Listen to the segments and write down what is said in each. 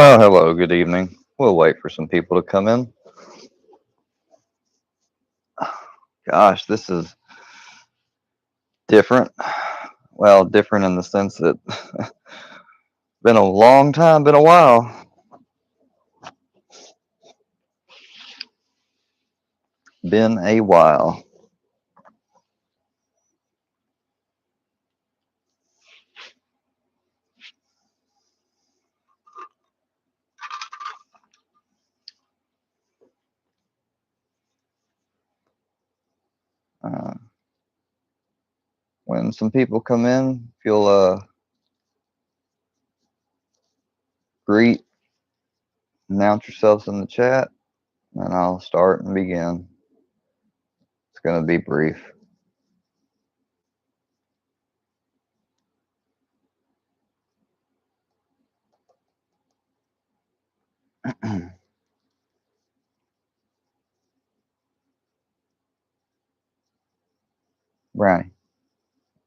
Well, hello, good evening. We'll wait for some people to come in. Gosh, this is different. Well, different in the sense that been a long time, been a while. Been a while. Uh, when some people come in, if you'll greet, announce yourselves in the chat, and I'll start and begin. It's going to be brief. Brownie,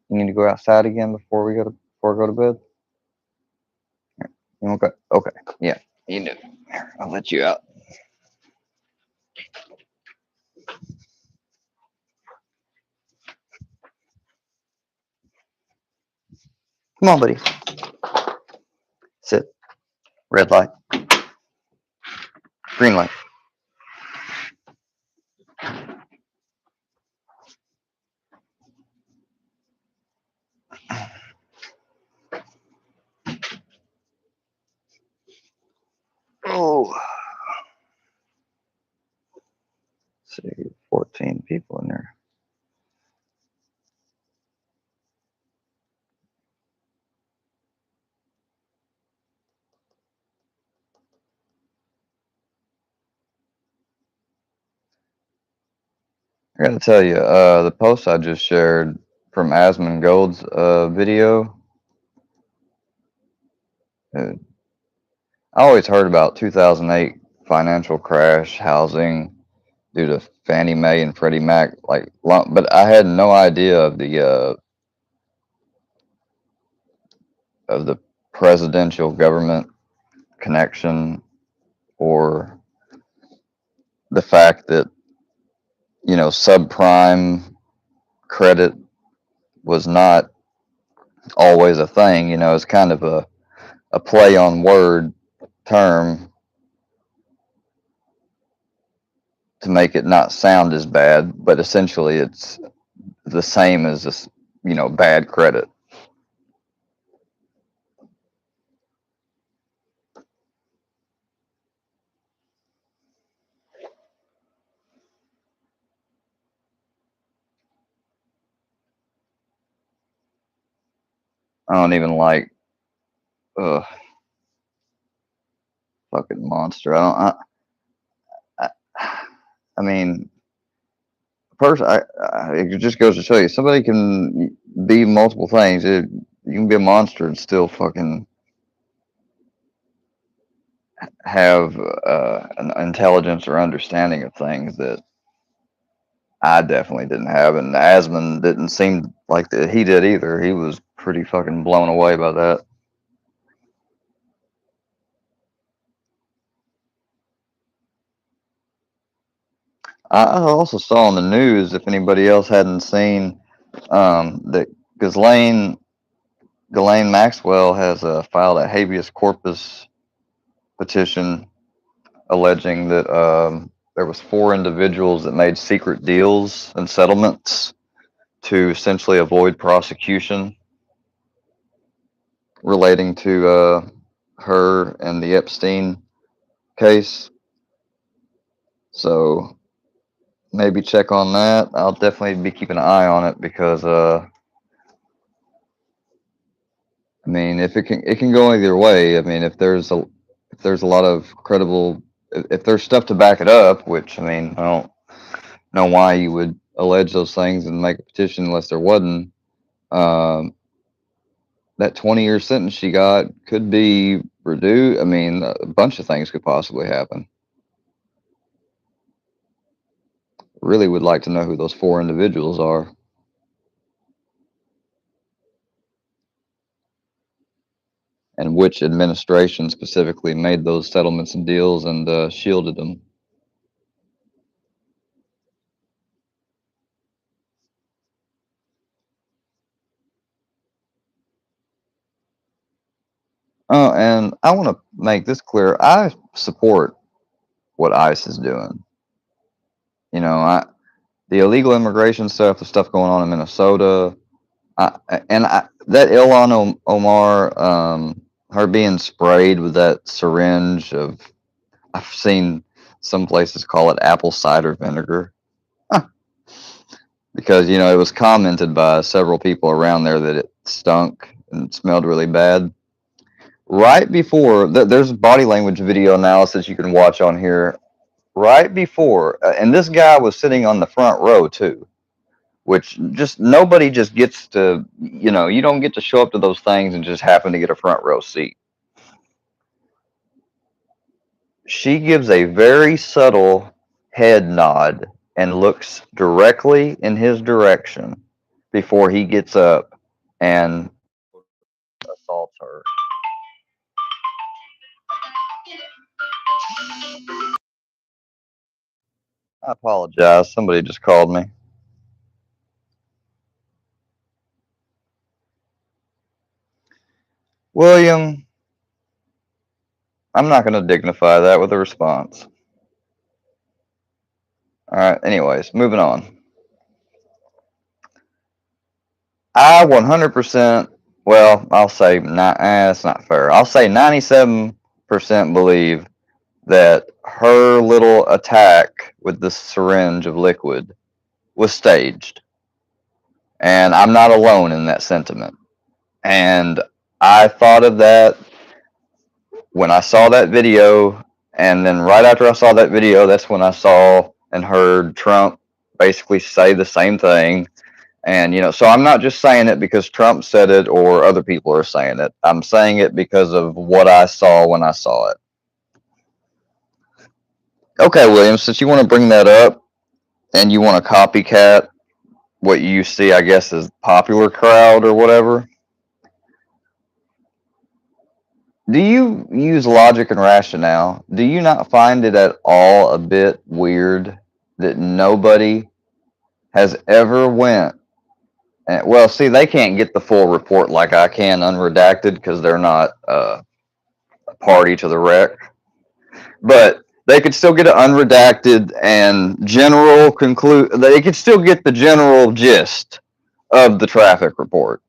you need to go outside again before we go to bed. You okay? Okay. Yeah, you do. Here, I'll let you out. Come on, buddy. Sit. Red light. Green light. Oh. Let's see, 14 people in there. I gotta tell you, the post I just shared from Asmongold's video, I always heard about 2008 financial crash, housing due to Fannie Mae and Freddie Mac, but I had no idea of the presidential government connection, or the fact that, subprime credit was not always a thing. It's kind of a play on word term to make it not sound as bad, but essentially it's the same as this, bad credit. I don't even like, fucking monster. I mean, it just goes to show you, somebody can be multiple things. You can be a monster and still fucking have an intelligence or understanding of things that I definitely didn't have, and Asmon didn't seem like that he did either. He was pretty fucking blown away by that. I also saw on the news, if anybody else hadn't seen, that Ghislaine Maxwell has filed a habeas corpus petition alleging that there was 4 individuals that made secret deals and settlements to essentially avoid prosecution relating to her and the Epstein case. So maybe check on that. I'll definitely be keeping an eye on it because I mean, if it can go either way. I mean, if there's a lot of credible, if there's stuff to back it up, which, I mean, I don't know why you would allege those things and make a petition unless there wasn't. That 20-year sentence she got could be reduced. I mean, a bunch of things could possibly happen. Really would like to know who those 4 individuals are. and which administration specifically made those settlements and deals and shielded them. Oh, and I want to make this clear. I support what ICE is doing. You know, the illegal immigration stuff, the stuff going on in Minnesota, that Ilhan Omar, her being sprayed with that syringe of, I've seen some places call it apple cider vinegar. Because, you know, it was commented by several people around there that it stunk and smelled really bad. Right before, there's body language video analysis you can watch on here. Right before, and this guy was sitting on the front row too, which just nobody just gets to, you know, you don't get to show up to those things and just happen to get a front row seat. She gives a very subtle head nod and looks directly in his direction before he gets up and assaults her. I apologize. Somebody just called me. William, I'm not going to dignify that with a response. All right. Anyways, moving on. I 100%, well, I'll say, it's not fair. I'll say 97% believe that her little attack with the syringe of liquid was staged. And I'm not alone in that sentiment. And I thought of that when I saw that video. And then right after I saw that video, that's when I saw and heard Trump basically say the same thing. And, you know, so I'm not just saying it because Trump said it or other people are saying it. I'm saying it because of what I saw when I saw it. Okay, William, since you want to bring that up and you want to copycat what you see, I guess, as popular crowd or whatever, do you use logic and rationale? Do you not find it at all a bit weird that nobody has ever went? And, well, see, they can't get the full report like I can unredacted because they're not a party to the wreck. But they could still get it unredacted and general conclude. They could still get the general gist of the traffic report.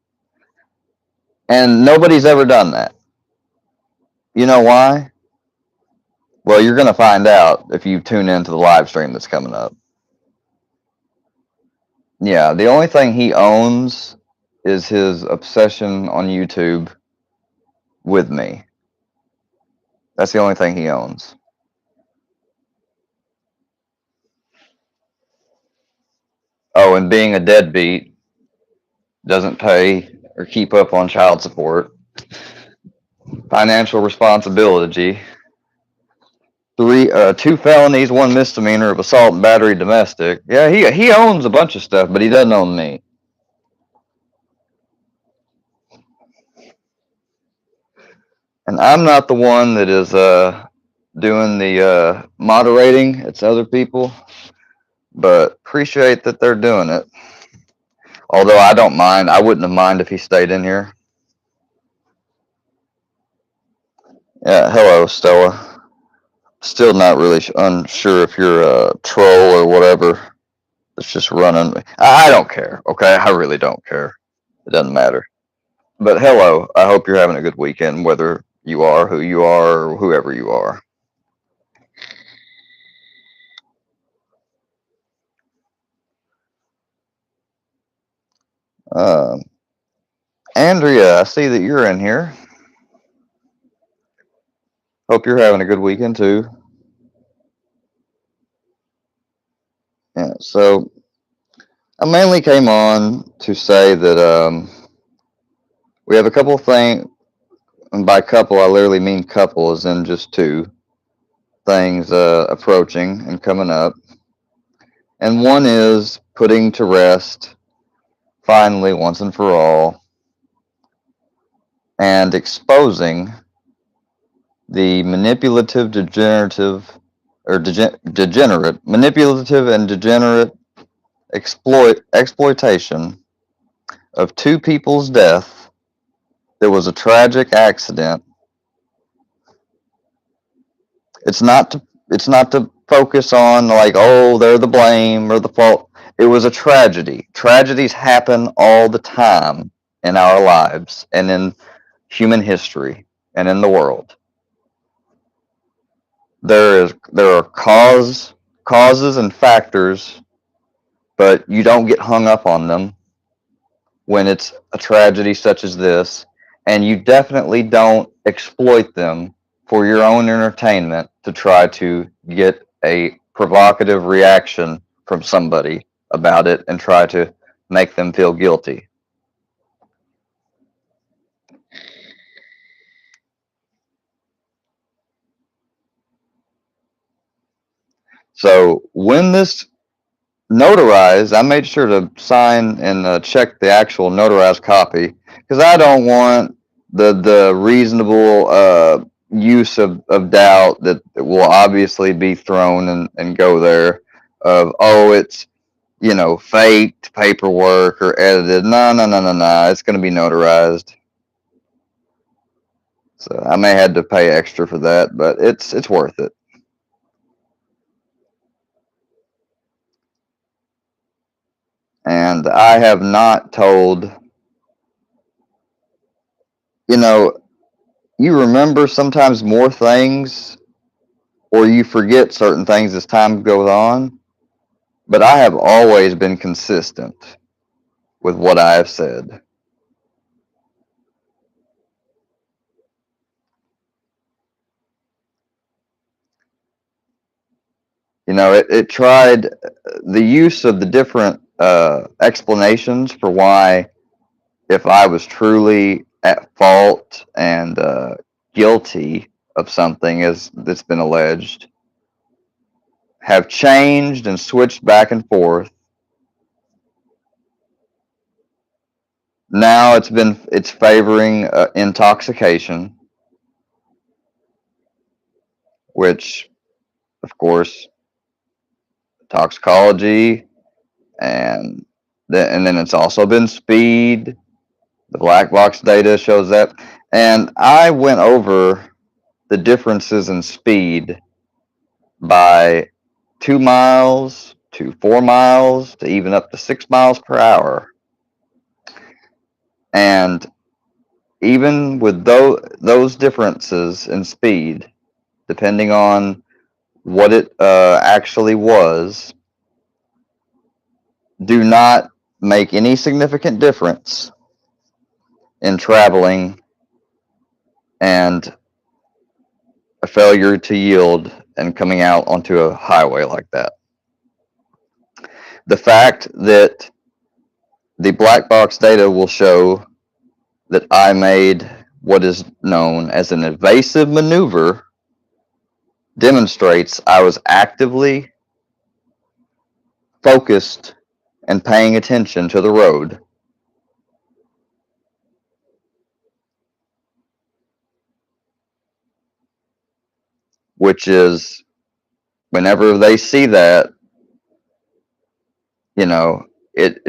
And nobody's ever done that. You know why? Well, you're going to find out if you tune into the live stream that's coming up. Yeah, the only thing he owns is his obsession on YouTube with me. That's the only thing he owns. Oh, and being a deadbeat, doesn't pay or keep up on child support, financial responsibility, 2 felonies, 1 misdemeanor of assault and battery domestic. Yeah, he owns a bunch of stuff, but he doesn't own me. And I'm not the one that is doing the moderating. It's other people, but appreciate that they're doing it. Although I don't mind. I wouldn't have minded if he stayed in here. Yeah, hello, Stella. Still not really unsure if you're a troll or whatever. It's just running. I don't care, okay? I really don't care. It doesn't matter. But hello, I hope you're having a good weekend, whether you are who you are or whoever you are. Andrea, I see that you're in here. Hope you're having a good weekend too. Yeah, so I mainly came on to say that we have a couple of things, and by couple, I literally mean couple as in just 2 things approaching and coming up. And one is putting to rest, finally, once and for all, and exposing the manipulative, degenerative, or degenerate, manipulative and degenerate exploitation of two people's death. There was a tragic accident. It's not to focus on like, oh, they're the blame or the fault. It was a tragedy. Tragedies happen all the time in our lives and in human history and in the world. There are causes and factors, but you don't get hung up on them when it's a tragedy such as this, and you definitely don't exploit them for your own entertainment to try to get a provocative reaction from somebody about it and try to make them feel guilty. So when this notarized, I made sure to sign and check the actual notarized copy because I don't want the reasonable use of doubt that will obviously be thrown and go there of, oh, it's, faked paperwork or edited. No, no, no, no, no. It's going to be notarized. So I may have to pay extra for that, but it's worth it. And I have not told, you know, you remember sometimes more things or you forget certain things as time goes on, but I have always been consistent with what I have said. It tried the use of the different explanations for why, if I was truly at fault and guilty of something as that's been alleged, have changed and switched back and forth. Now it's favoring intoxication, which, of course, toxicology, and then it's also been speed. The black box data shows that, and I went over the differences in speed by 2 miles to 4 miles to even up to 6 miles per hour, and even with those differences in speed, depending on what it actually was, do not make any significant difference in traveling and a failure to yield and coming out onto a highway like that. The fact that the black box data will show that I made what is known as an evasive maneuver demonstrates I was actively focused and paying attention to the road. Which is, whenever they see that, it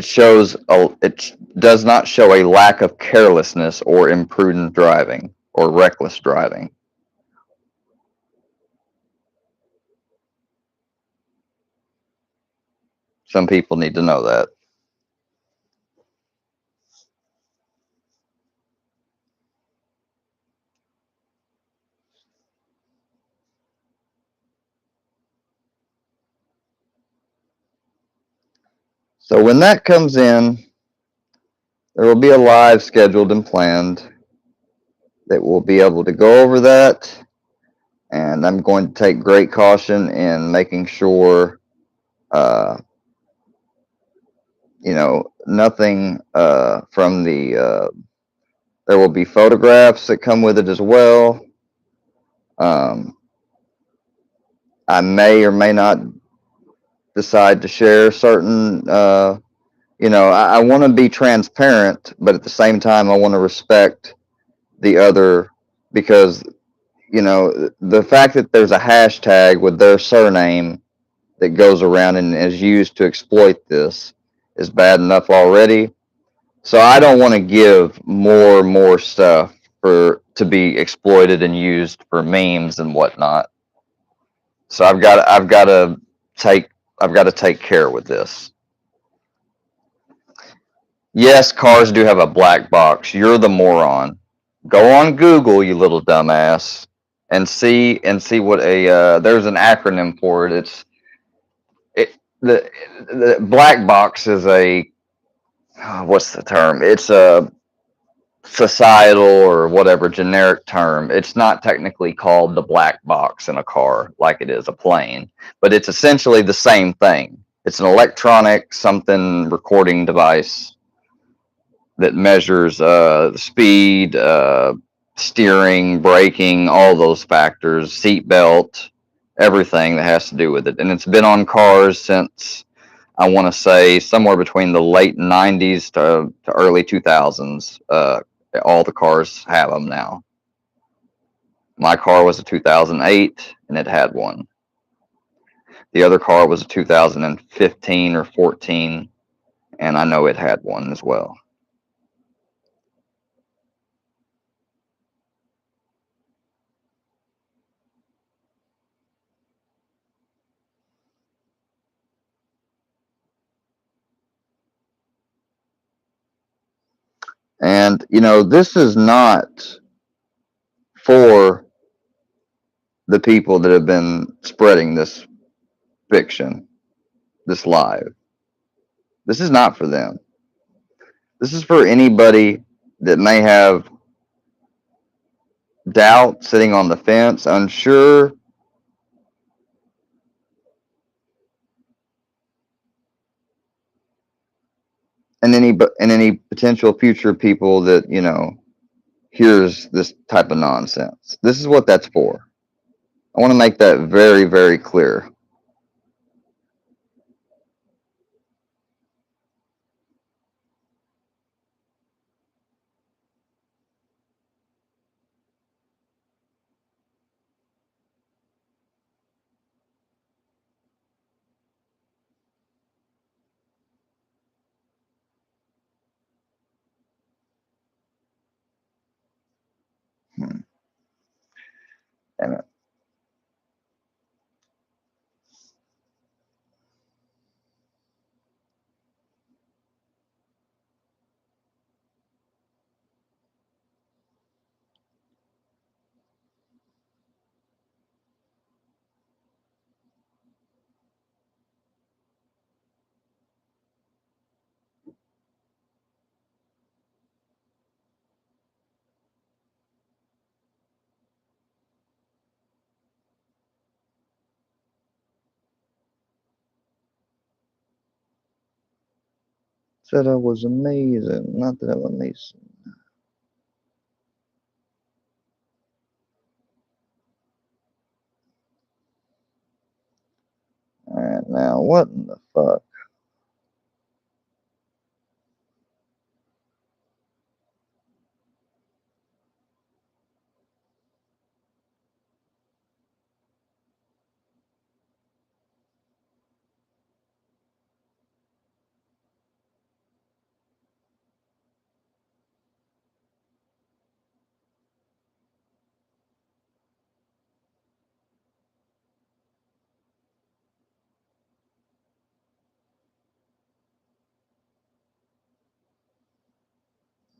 does not show a lack of carelessness or imprudent driving or reckless driving. Some people need to know that. So when that comes in, there will be a live scheduled and planned that will be able to go over that. And I'm going to take great caution in making sure, nothing from there will be photographs that come with it as well. I may or may not decide to share certain, I want to be transparent, but at the same time, I want to respect the other, because you know the fact that there's a hashtag with their surname that goes around and is used to exploit this is bad enough already. So I don't want to give more and more stuff for to be exploited and used for memes and whatnot. So take I've got to take care with this. Yes, cars do have a black box. You're the moron. Go on Google, you little dumbass, and see what a there's an acronym for it. It the black box is a what's the term? It's a societal or whatever generic term. It's not technically called the black box in a car like it is a plane, but it's essentially the same thing. It's an electronic something recording device that measures speed, steering, braking, all those factors, seat belt, everything that has to do with it. And it's been on cars since I want to say somewhere between the late 90s to early 2000s. All the cars have them now. My car was a 2008 and it had one. The other car was a 2015 or 14 and I know it had one as well. And, you know, this is not for the people that have been spreading this fiction, this live. This is not for them. This is for anybody that may have doubt, sitting on the fence, unsure, and any potential future people that, you know, hears this type of nonsense. This is what that's for. I want to make that very, very clear. Hmm. And said I was amazing. Not that I'm amazing. All right, now what in the fuck?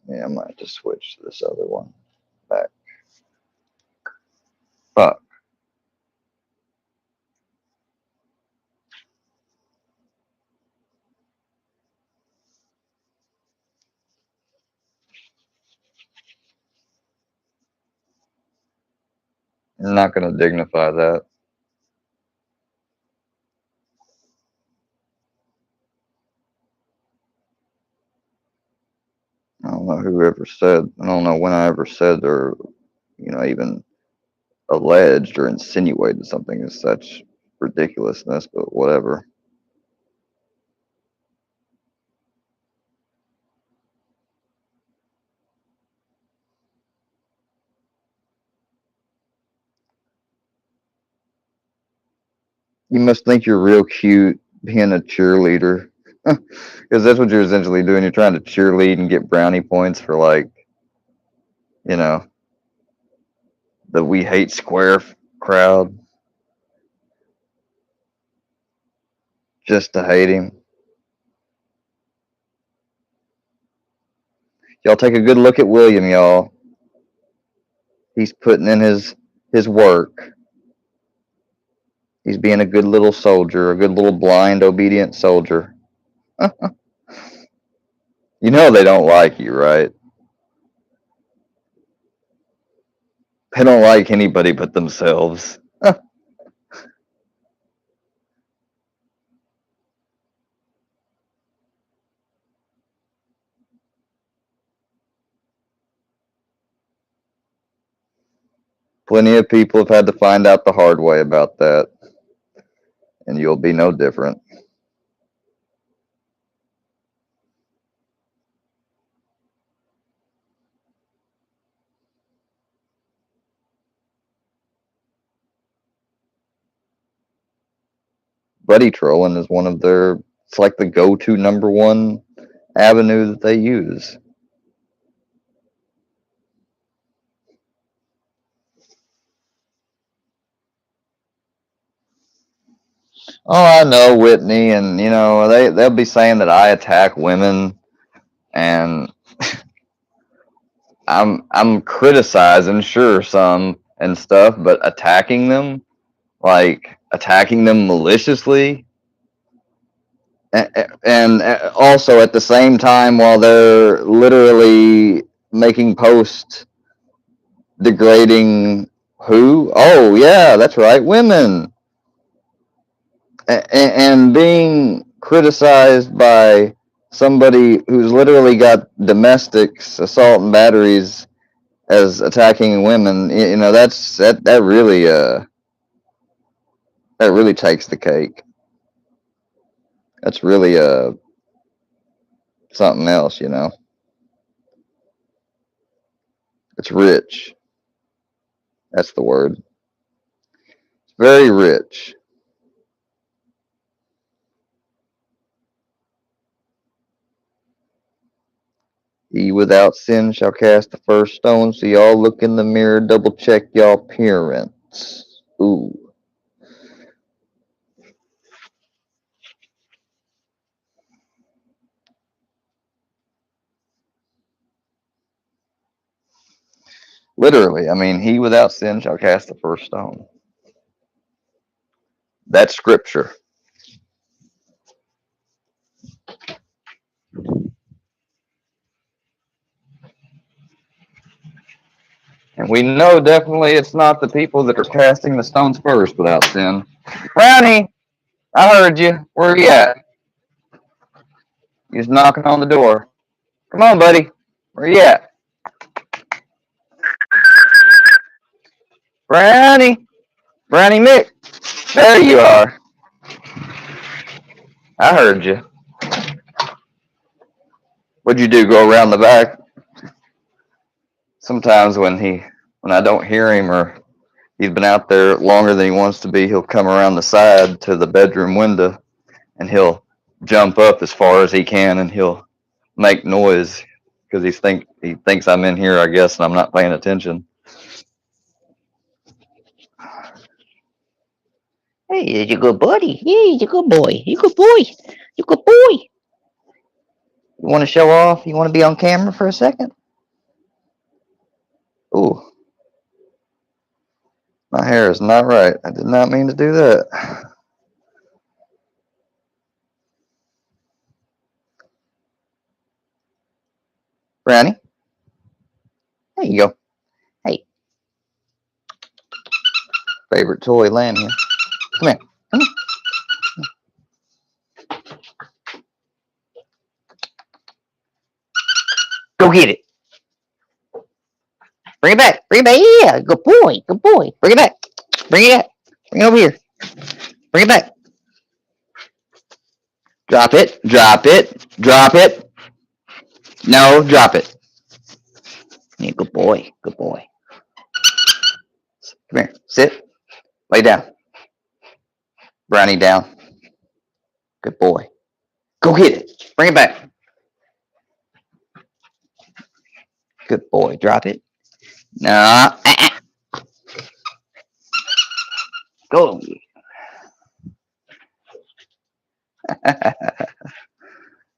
Yeah, I might just switch to this other one. Back. Fuck. I'm not going to dignify that. I don't know who ever said, I don't know when I ever said or, you know, even alleged or insinuated something as such ridiculousness, but whatever. You must think you're real cute being a cheerleader. Because that's what you're essentially doing. You're trying to cheerlead and get brownie points for, like, you know, the we hate square crowd just to hate him. Y'all take a good look at William, y'all. He's putting in his work. He's being a good little soldier, a good little blind, obedient soldier. You know they don't like you, right? They don't like anybody but themselves. Plenty of people have had to find out the hard way about that, and you'll be no different. Buddy trolling is one of their, it's like the go-to number one avenue that they use. Oh, I know Whitney, and they'll be saying that I attack women, and I'm criticizing, sure, some and stuff, but attacking them, like attacking them maliciously, and also at the same time while they're literally making posts degrading who? Oh yeah, that's right, women, and being criticized by somebody who's literally got domestics, assault and batteries as attacking women. That really that really takes the cake. That's really something else. It's rich. That's the word. It's very rich. He without sin shall cast the first stone. So y'all look in the mirror, double check y'all appearance. Ooh. Literally, I mean, he without sin shall cast the first stone. That's scripture. And we know definitely it's not the people that are casting the stones first without sin. Brownie, I heard you. Where you at? He's knocking on the door. Come on, buddy. Where you at? Brownie. Brownie Mick. There you are. I heard you. What'd you do? Go around the back? Sometimes when I don't hear him or he's been out there longer than he wants to be, he'll come around the side to the bedroom window and he'll jump up as far as he can and he'll make noise because he thinks I'm in here, I guess, and I'm not paying attention. Hey, you're a good buddy. Yeah, you're a good boy. You good boy. You good boy. You want to show off? You want to be on camera for a second? Ooh, my hair is not right. I did not mean to do that. Brownie, there you go. Hey, favorite toy laying here. Come here. Come here. Go get it. Bring it back. Bring it back. Yeah, good boy. Good boy. Bring it back. Bring it back. Bring it over here. Bring it back. Drop it. Drop it. Drop it. No, drop it. Yeah, good boy. Good boy. Come here. Sit. Lay down. Brownie down. Good boy. Go get it. Bring it back. Good boy. Drop it. No. Go.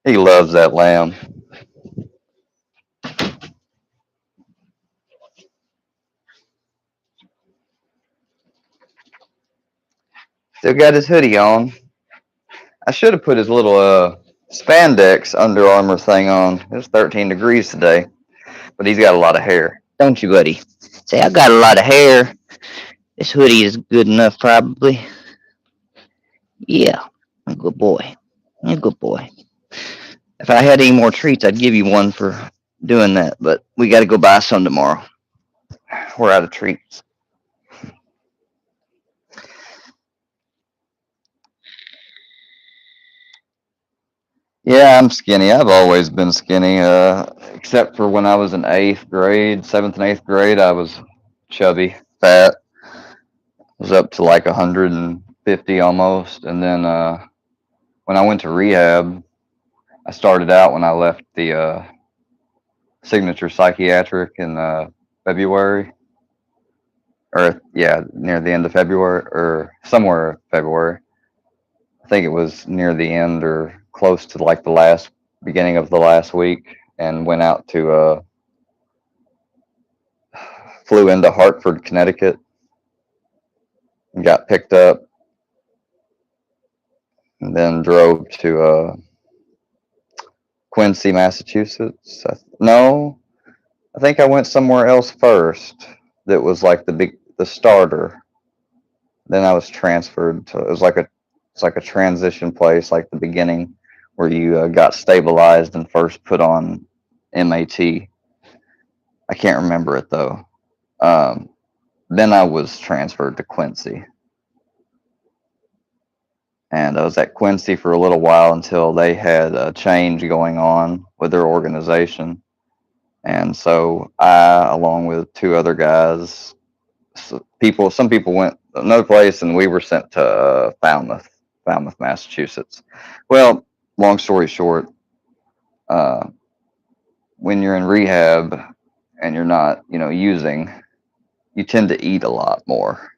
He loves that lamb. Still got his hoodie on. I should have put his little spandex Under Armour thing on. It's 13 degrees today, but he's got a lot of hair. Don't you, buddy? Say, I got a lot of hair. This hoodie is good enough, probably. Yeah, a good boy. A good boy. If I had any more treats, I'd give you one for doing that, but we got to go buy some tomorrow. We're out of treats. Yeah, I'm skinny. I've always been skinny, except for when I was in 8th grade, 7th and 8th grade. I was chubby, fat. Was up to like 150 almost. And then when I went to rehab, I started out when I left the signature psychiatric in February. Or, yeah, near the end of February, or somewhere February. I think it was near the end or close to like the last beginning of the last week, and went out to flew into Hartford, Connecticut, and got picked up, and then drove to Quincy, Massachusetts. No, I think I went somewhere else first. That was like the starter. Then I was transferred to. It's like a transition place, like the beginning, where you got stabilized and first put on MAT. I can't remember it though. Then I was transferred to Quincy, and I was at Quincy for a little while until they had a change going on with their organization. And so I, along with two other guys, some people went another place, and we were sent to Falmouth, Massachusetts. Well, long story short, when you're in rehab and you're not, using, you tend to eat a lot more.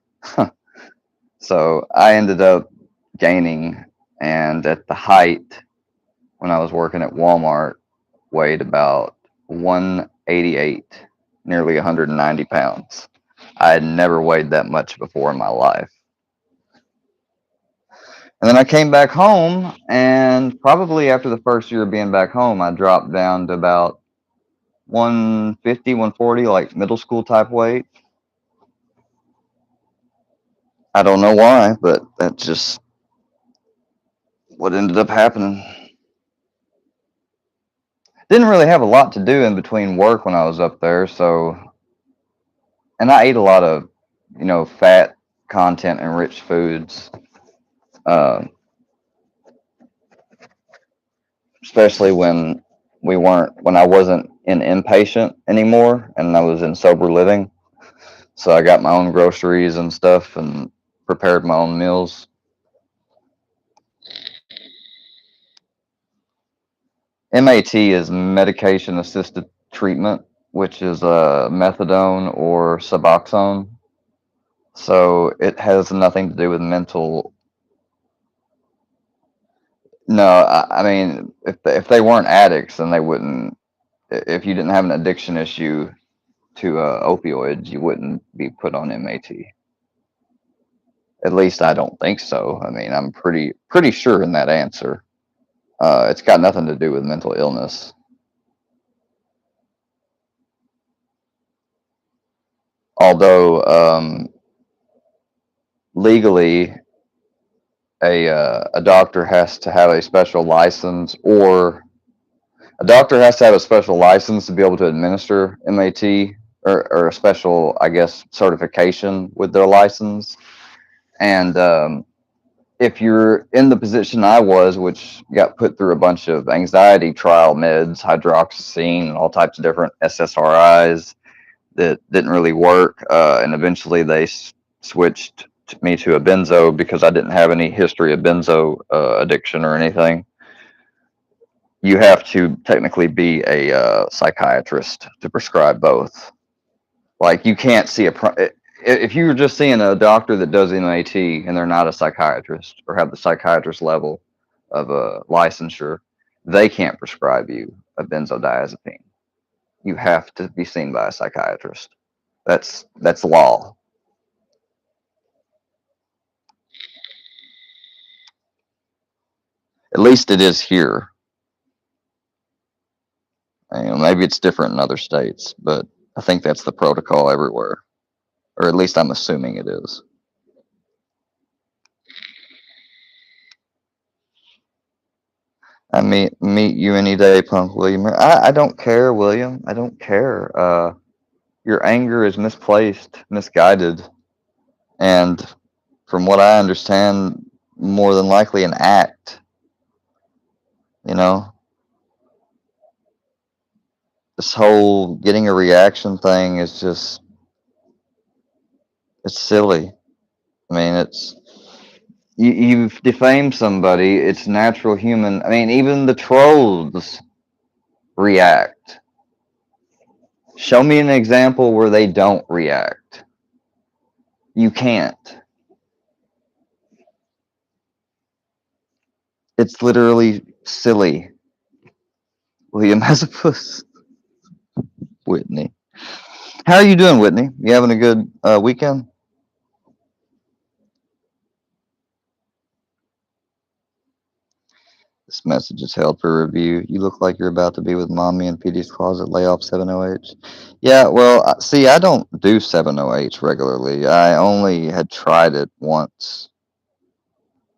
So I ended up gaining, and at the height, when I was working at Walmart, weighed about 188, nearly 190 pounds. I had never weighed that much before in my life. And then I came back home, and probably after the first year of being back home, I dropped down to about 150, 140, like middle school type weight. I don't know why, but that's just what ended up happening. Didn't really have a lot to do in between work when I was up there, so, and I ate a lot of, fat content and rich foods, especially when I wasn't in inpatient anymore and I was in sober living. So I got my own groceries and stuff and prepared my own meals. MAT is medication assisted treatment, which is methadone or Suboxone. So it has nothing to do with mental. No, I mean, if they weren't addicts, then they wouldn't. If you didn't have an addiction issue to opioids, you wouldn't be put on MAT. At least I don't think so. I mean, I'm pretty sure in that answer. It's got nothing to do with mental illness. Although legally, a doctor has to have a special license, or a doctor has to have a special license to be able to administer MAT, or a special, I guess, certification with their license. And if you're in the position I was, which got put through a bunch of anxiety trial meds, hydroxyzine, and all types of different SSRIs that didn't really work, and eventually they switched me to a benzo because I didn't have any history of benzo addiction or anything. You have to technically be a psychiatrist to prescribe both. Like you can't see if you're just seeing a doctor that does NAT and they're not a psychiatrist or have the psychiatrist level of a licensure, they can't prescribe you a benzodiazepine. You have to be seen by a psychiatrist. That's law. At least it is here. Maybe it's different in other states, but I think that's the protocol everywhere, or at least I'm assuming it is. I meet you any day, Punk William. I don't care, William. I don't care. Your anger is misplaced, misguided, and from what I understand, more than likely an act. You know, this whole getting a reaction thing is just, it's silly. I mean, you've defamed somebody. It's natural human. I mean, even the trolls react. Show me an example where they don't react. You can't. It's literally silly. William has a puss. Whitney. How are you doing, Whitney? You having a good weekend? This message is held for review. You look like you're about to be with mommy in PD's closet. Lay off 70H. Yeah, well, see, I don't do 70H regularly. I only had tried it once.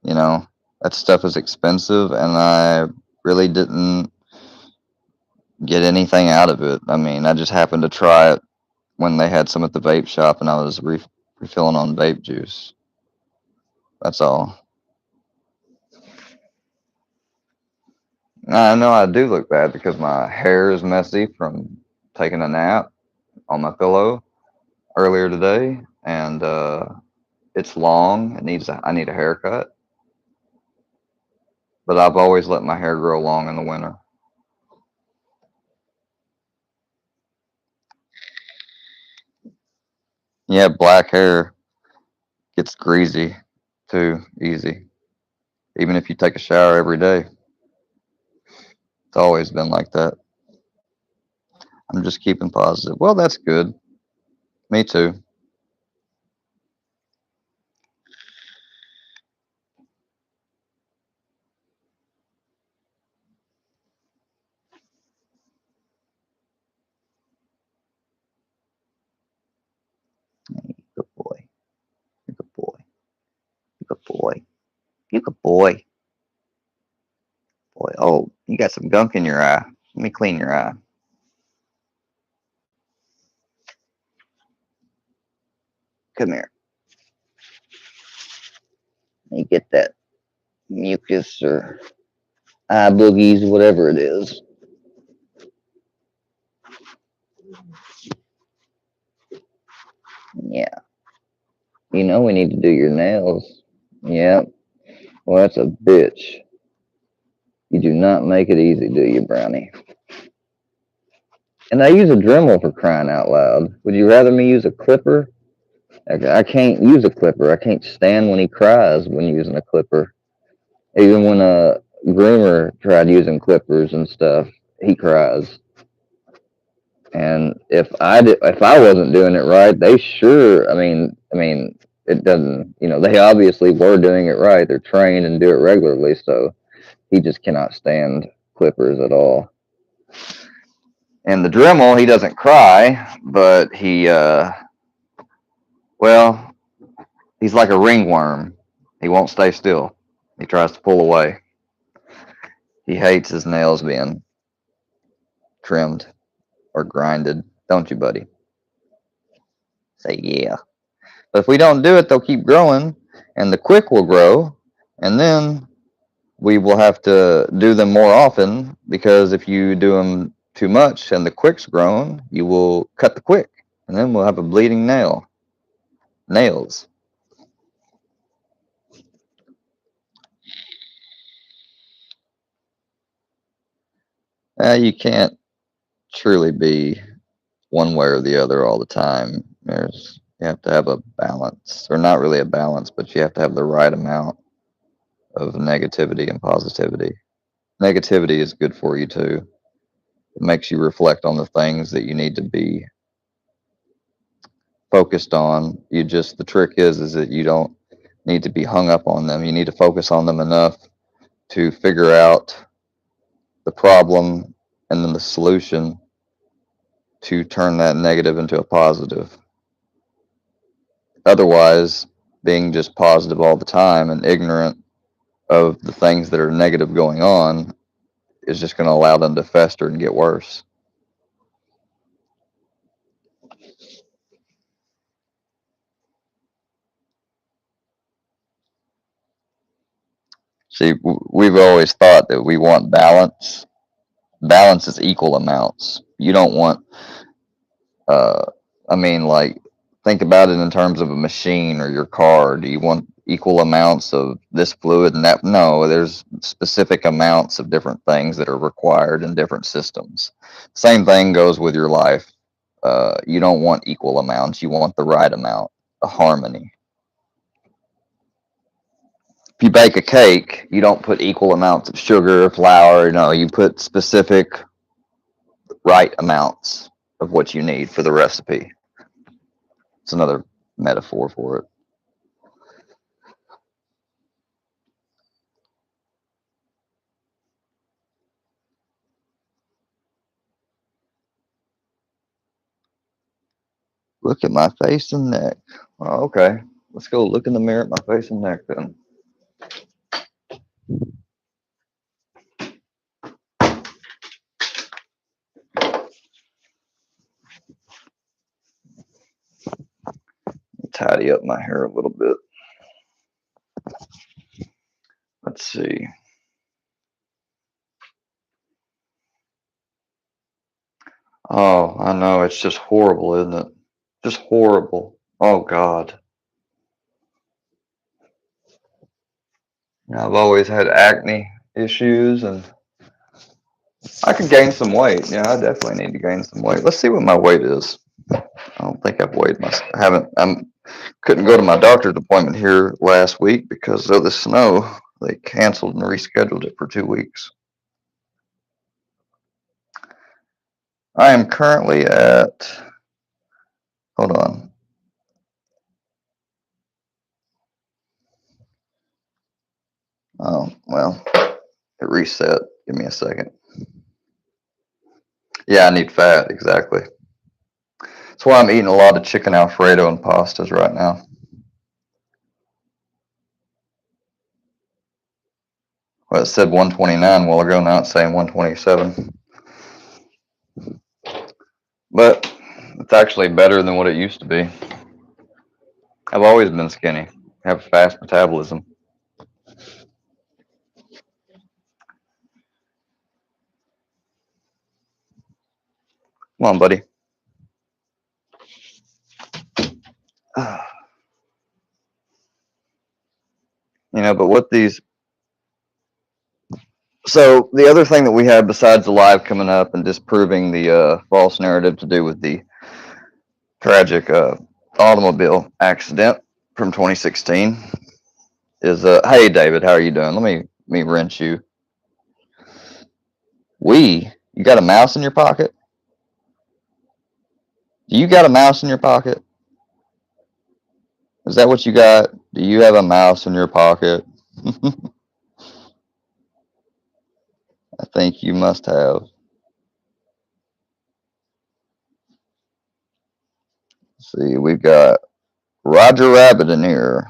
You know, that stuff is expensive, and I really didn't get anything out of it. I mean, I just happened to try it when they had some at the vape shop, and I was refilling on vape juice. That's all. I know I do look bad because my hair is messy from taking a nap on my pillow earlier today, and it's long. I need a haircut, but I've always let my hair grow long in the winter. Yeah, black hair gets greasy too easy, even if you take a shower every day. It's always been like that. I'm just keeping positive. Well, that's good. Me too. Good boy. You good boy. You good boy. You good boy. Boy, oh, you got some gunk in your eye. Let me clean your eye. Come here. Let me get that mucus or eye boogies, whatever it is. Yeah. You know we need to do your nails. Yeah. Well, that's a bitch. You do not make it easy, do you, Brownie? And I use a Dremel for crying out loud. Would you rather me use a clipper? I can't use a clipper. I can't stand when he cries when using a clipper. Even when a groomer tried using clippers and stuff, he cries. And if I wasn't doing it right, they sure. I mean, it doesn't. They obviously were doing it right. They're trained and do it regularly. So he just cannot stand clippers at all. And the Dremel, he doesn't cry, but he, well, he's like a ringworm. He won't stay still. He tries to pull away. He hates his nails being trimmed or grinded, don't you, buddy? Say yeah. But if we don't do it, they'll keep growing, and the quick will grow, and then we will have to do them more often, because if you do them too much and the quick's grown, you will cut the quick, and then we'll have a bleeding nails. You can't truly be one way or the other all the time. You have to have a balance, or not really a balance, but you have to have the right amount of negativity and positivity. Negativity is good for you too. It makes you reflect on the things that you need to be focused on. The trick is that you don't need to be hung up on them. You need to focus on them enough to figure out the problem and then the solution to turn that negative into a positive. Otherwise, being just positive all the time and ignorant of the things that are negative going on is just going to allow them to fester and get worse. See, we've always thought that we want balance. Balance is equal amounts. You don't want, uh, like, think about it in terms of a machine or your car. Do you want equal amounts of this fluid and that? No, there's specific amounts of different things that are required in different systems. Same thing goes with your life. You don't want equal amounts. You want the right amount, the harmony. If you bake a cake, you don't put equal amounts of sugar or flour. No, you put specific right amounts of what you need for the recipe. It's another metaphor for it. Look at my face and neck. Oh, okay. Let's go look in the mirror at my face and neck then. Tidy up my hair a little bit. Let's see. Oh, I know. It's just horrible, isn't it? Just horrible. Oh, God. I've always had acne issues, and I could gain some weight. Yeah, I definitely need to gain some weight. Let's see what my weight is. I don't think I've weighed myself. I haven't. Couldn't go to my doctor's appointment here last week because of the snow. They canceled and rescheduled it for 2 weeks. I am currently at. Hold on. Oh, well, it reset. Give me a second. Yeah, I need fat, exactly. That's why I'm eating a lot of chicken Alfredo and pastas right now. Well, it said 129 a while ago, now it's saying 127. But it's actually better than what it used to be. I've always been skinny. I have fast metabolism. Come on, buddy. But what these. So the other thing that we have besides the live coming up and disproving the false narrative to do with the tragic automobile accident from 2016 is hey David, how are you doing? Let me wrench you. You got a mouse in your pocket? Do you got a mouse in your pocket? Is that what you got? Do you have a mouse in your pocket? I think you must have. Let's see, we've got Roger Rabbit in here.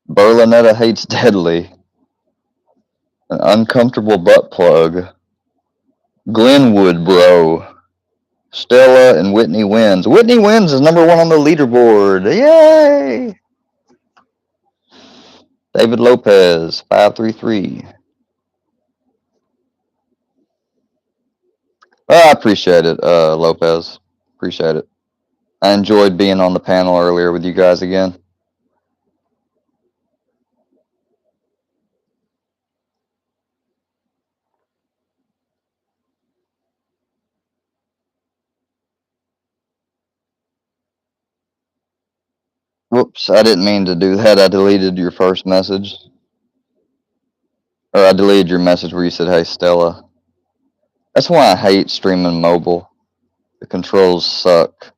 Berlinetta hates deadly. An uncomfortable butt plug. Glenwood bro. Stella and Whitney wins. Whitney wins is number 1 on the leaderboard. Yay! David Lopez, 533. Well, I appreciate it, Lopez. Appreciate it. I enjoyed being on the panel earlier with you guys again. Whoops, I didn't mean to do that. I deleted your first message. Or I deleted your message where you said, "Hey, Stella." That's why I hate streaming mobile. The controls suck.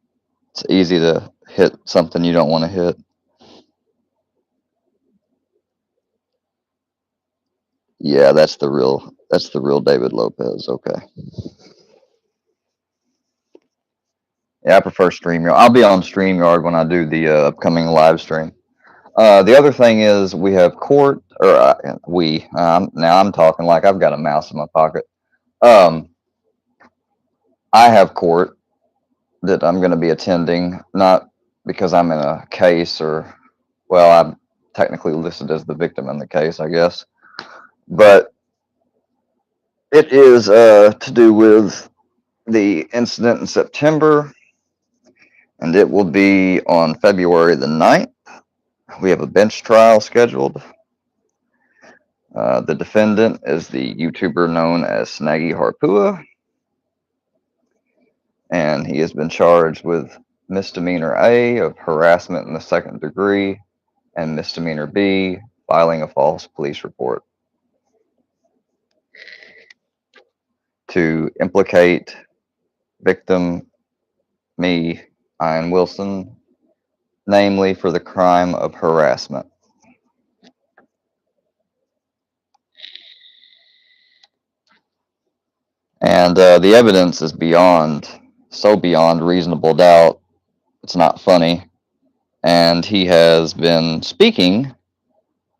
It's easy to hit something you don't want to hit. Yeah, that's the real David Lopez. Okay. Yeah, I prefer StreamYard. I'll be on StreamYard when I do the upcoming live stream. The other thing is we have court, or now I'm talking like I've got a mouse in my pocket. I have court that I'm going to be attending, not because I'm in a case or, well, I'm technically listed as the victim in the case, I guess, but it is to do with the incident in September, and it will be on February the 9th. We have a bench trial scheduled. The defendant is the YouTuber known as Snaggy Harpua, and he has been charged with misdemeanor A of harassment in the second degree and misdemeanor B, filing a false police report to implicate victim me, Ian Wilson, namely for the crime of harassment. And the evidence is so beyond reasonable doubt, it's not funny. And he has been speaking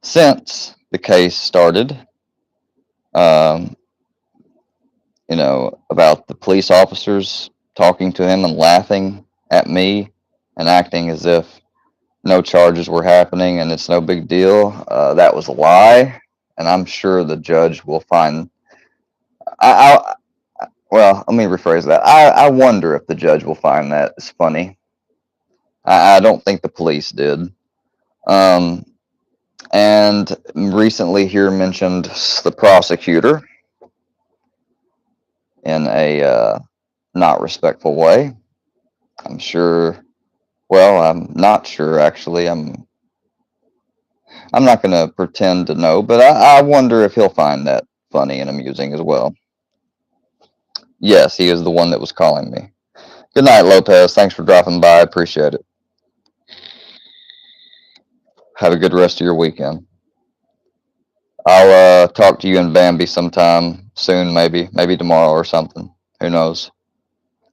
since the case started, um, about the police officers talking to him and laughing at me and acting as if no charges were happening and it's no big deal. That was a lie, and I'm sure the judge will find. Well, let me rephrase that. I wonder if the judge will find that is funny. I don't think the police did. Um, and recently here mentioned the prosecutor in a not respectful way. I'm sure. Well, I'm not sure actually. I'm not going to pretend to know, but I wonder if he'll find that funny and amusing as well. Yes, he is the one that was calling me. Good night, Lopez. Thanks for dropping by. I appreciate it. Have a good rest of your weekend. I'll talk to you and Bambi sometime soon, maybe tomorrow or something. Who knows?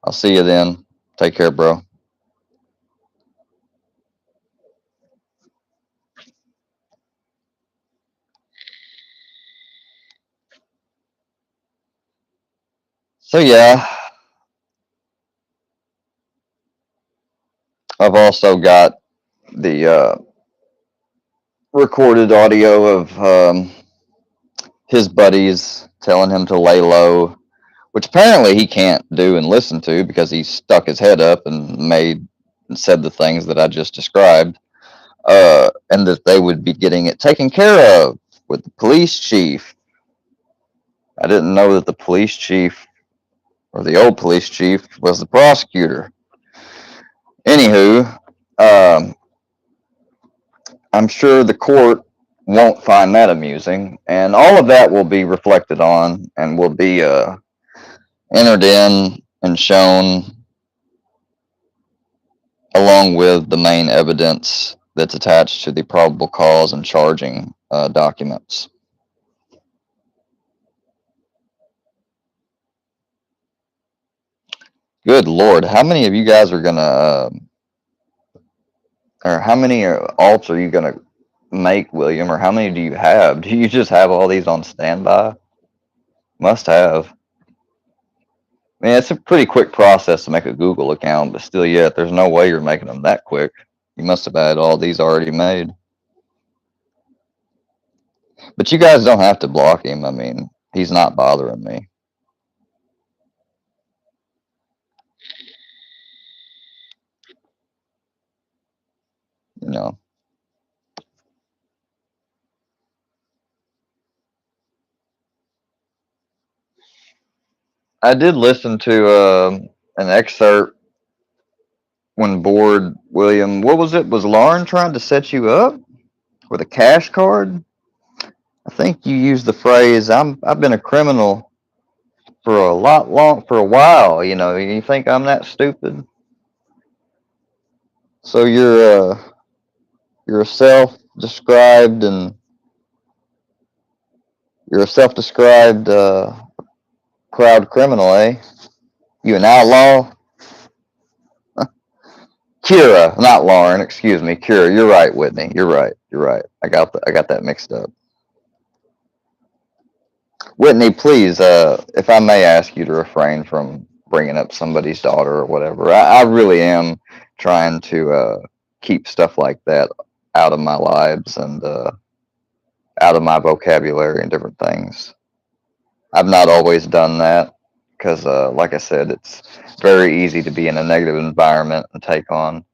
I'll see you then. Take care, bro. So yeah, I've also got the recorded audio of his buddies telling him to lay low, which apparently he can't do and listen to because he stuck his head up and said the things that I just described, and that they would be getting it taken care of with the police chief. I didn't know that the police chief, or the old police chief, was the prosecutor. Anywho, I'm sure the court won't find that amusing, and all of that will be reflected on and will be entered in and shown along with the main evidence that's attached to the probable cause and charging documents. Good Lord, how many of you guys are gonna, or how many alts are you gonna make, William, or how many do you have? Do you just have all these on standby? Must have. I mean, it's a pretty quick process to make a Google account, but still, yet there's no way you're making them that quick. You must have had all these already made. But you guys don't have to block him. I mean, he's not bothering me. You know. I did listen to an excerpt when bored, William, what was it? Was Lauren trying to set you up with a cash card? I think you used the phrase, I've been a criminal for for a while, you know. You think I'm that stupid? So you're a self-described and you're a self-described proud criminal, eh? You an outlaw? Kira, not Lauren, excuse me. Kira, you're right, Whitney. You're right. You're right. I got that mixed up. Whitney, please, if I may ask you to refrain from bringing up somebody's daughter or whatever. I really am trying to keep stuff like that out of my lives and out of my vocabulary and different things. I've not always done that because, like I said, it's very easy to be in a negative environment and take on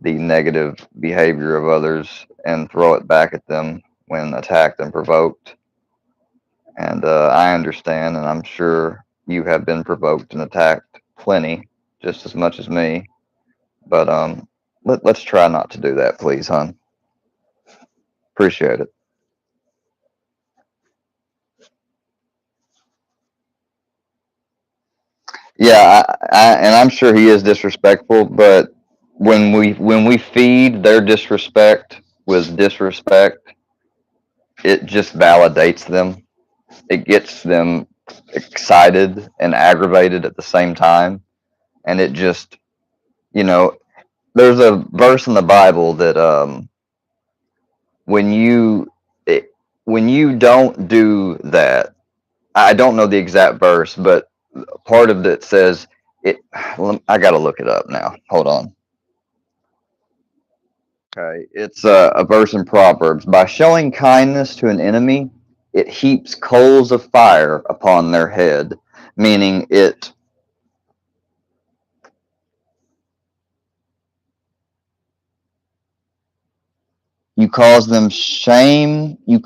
the negative behavior of others and throw it back at them when attacked and provoked. And I understand, and I'm sure you have been provoked and attacked plenty, just as much as me. But let's try not to do that, please, hon. Appreciate it. Yeah, and I'm sure he is disrespectful, but when we feed their disrespect with disrespect, it just validates them. It gets them excited and aggravated at the same time, and it just, you know, there's a verse in the Bible that when you it, when you don't do that, I don't know the exact verse, but part of it says it. I got to look it up now. Hold on. Okay, it's a verse in Proverbs. By showing kindness to an enemy, it heaps coals of fire upon their head, meaning you cause them shame. You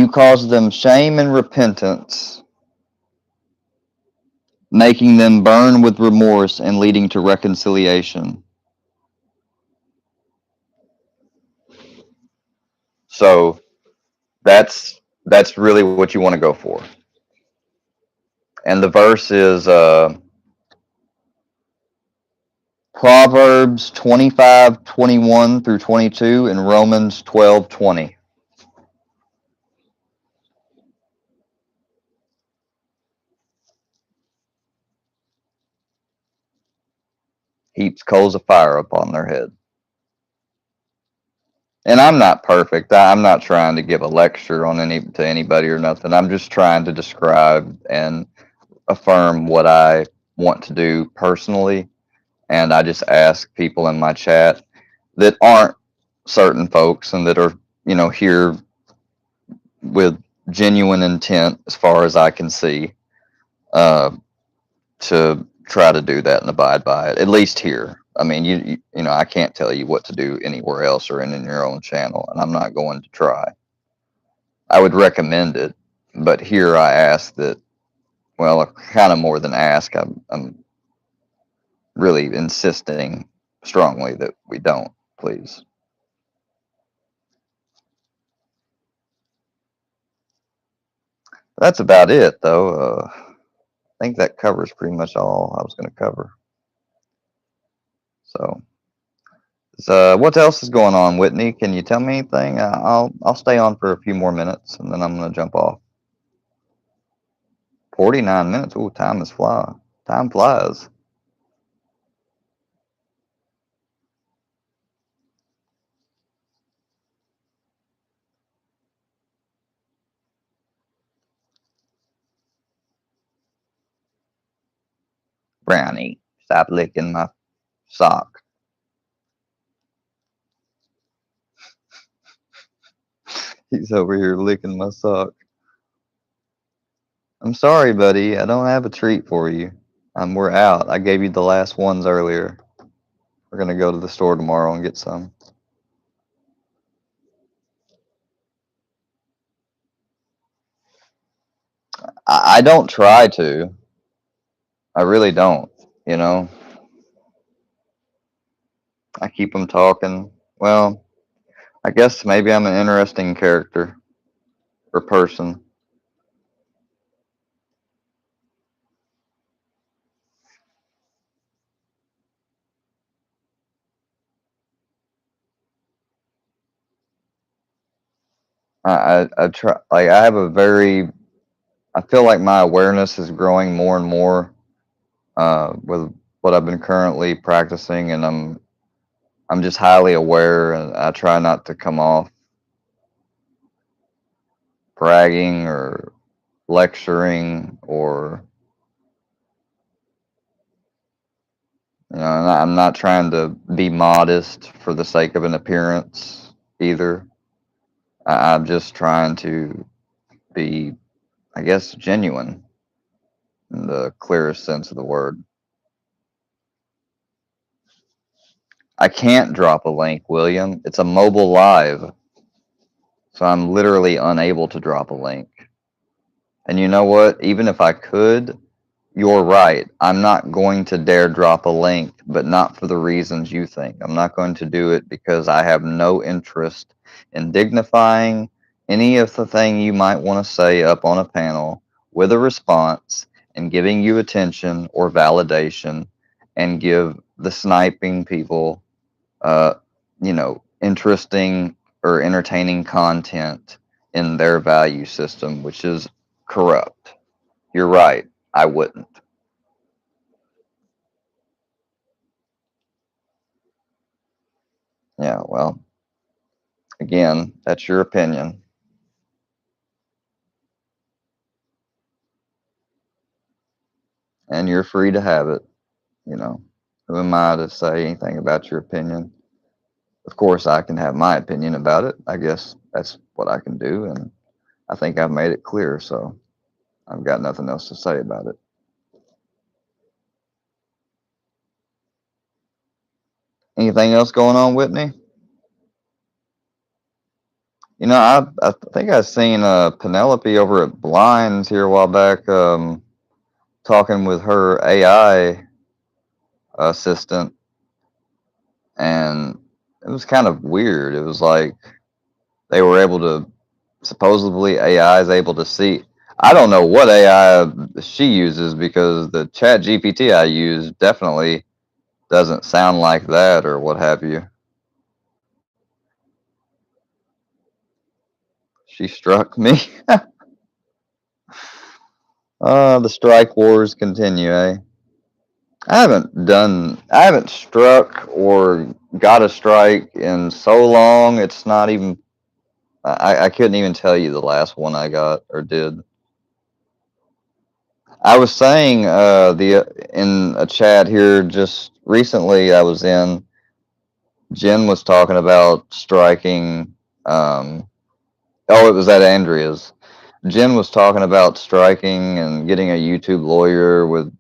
cause them shame and repentance, making them burn with remorse and leading to reconciliation. So that's really what you want to go for. And the verse is Proverbs 25:21 through 22 and Romans 12:20. Heaps coals of fire upon their head. And I'm not perfect. I'm not trying to give a lecture on to anybody or nothing. I'm just trying to describe and affirm what I want to do personally. And I just ask people in my chat that aren't certain folks and that are, here with genuine intent, as far as I can see, uh, to try to do that and abide by it, at least here. I mean, I can't tell you what to do anywhere else or in your own channel, and I'm not going to try. I would recommend it, but here I ask that, well, kind of more than ask, I'm really insisting strongly that we don't, please. That's about it, though. I think that covers pretty much all I was going to cover. So, what else is going on, Whitney? Can you tell me anything? I'll stay on for a few more minutes, and then I'm going to jump off. 49 minutes. Ooh, time is fly. Time flies. Brownie, stop licking my sock. He's over here licking my sock. I'm sorry, buddy. I don't have a treat for you. We're out. I gave you the last ones earlier. We're gonna go to the store tomorrow and get some. I don't try to. I really don't. You know. I keep them talking. Well, I guess maybe I'm an interesting character or person. I try, like, I have a very, I feel like my awareness is growing more and more with what I've been currently practicing, and I'm just highly aware, and I try not to come off bragging or lecturing or, I'm not trying to be modest for the sake of an appearance either. I'm just trying to be, I guess, genuine in the clearest sense of the word. I can't drop a link, William. It's a mobile live, so I'm literally unable to drop a link. And you know what? Even if I could, you're right. I'm not going to dare drop a link, but not for the reasons you think. I'm not going to do it because I have no interest in dignifying any of the thing you might want to say up on a panel with a response and giving you attention or validation and give the sniping people, uh, interesting or entertaining content in their value system, which is corrupt. You're right. I wouldn't. Yeah, well, again, that's your opinion, and you're free to have it. You know, who am I to say anything about your opinion? Of course, I can have my opinion about it. I guess that's what I can do, and I think I've made it clear, so I've got nothing else to say about it. Anything else going on, Whitney? I think I seen Penelope over at Blinds here a while back, talking with her AI assistant, and it was kind of weird. It was like they were able to, supposedly AI is able to see. I don't know what AI she uses because the chat GPT I use definitely doesn't sound like that or what have you. She struck me. The strike wars continue, eh? I haven't struck or got a strike in so long. It's not even, I couldn't even tell you the last one I got or did. I was saying in a chat here just recently I was in, Jen was talking about striking. Oh, it was at Andrea's. Jen was talking about striking and getting a YouTube lawyer with.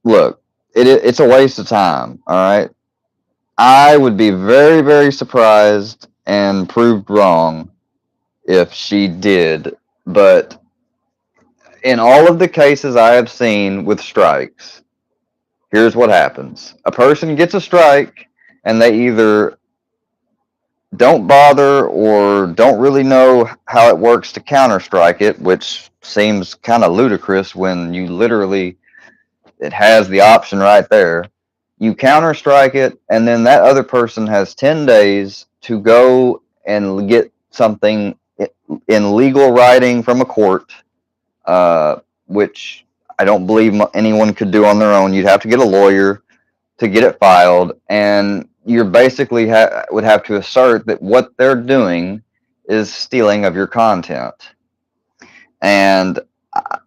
Look, it's a waste of time. All right, I would be very very surprised and proved wrong if she did, but in all of the cases I have seen with strikes, here's what happens. A person gets a strike and they either don't bother or don't really know how it works to counter strike it, which seems kind of ludicrous when you literally, it has the option right there. You counter strike it, and then that other person has 10 days to go and get something in legal writing from a court, which I don't believe anyone could do on their own. You'd have to get a lawyer to get it filed, and you're basically would have to assert that what they're doing is stealing of your content. And I,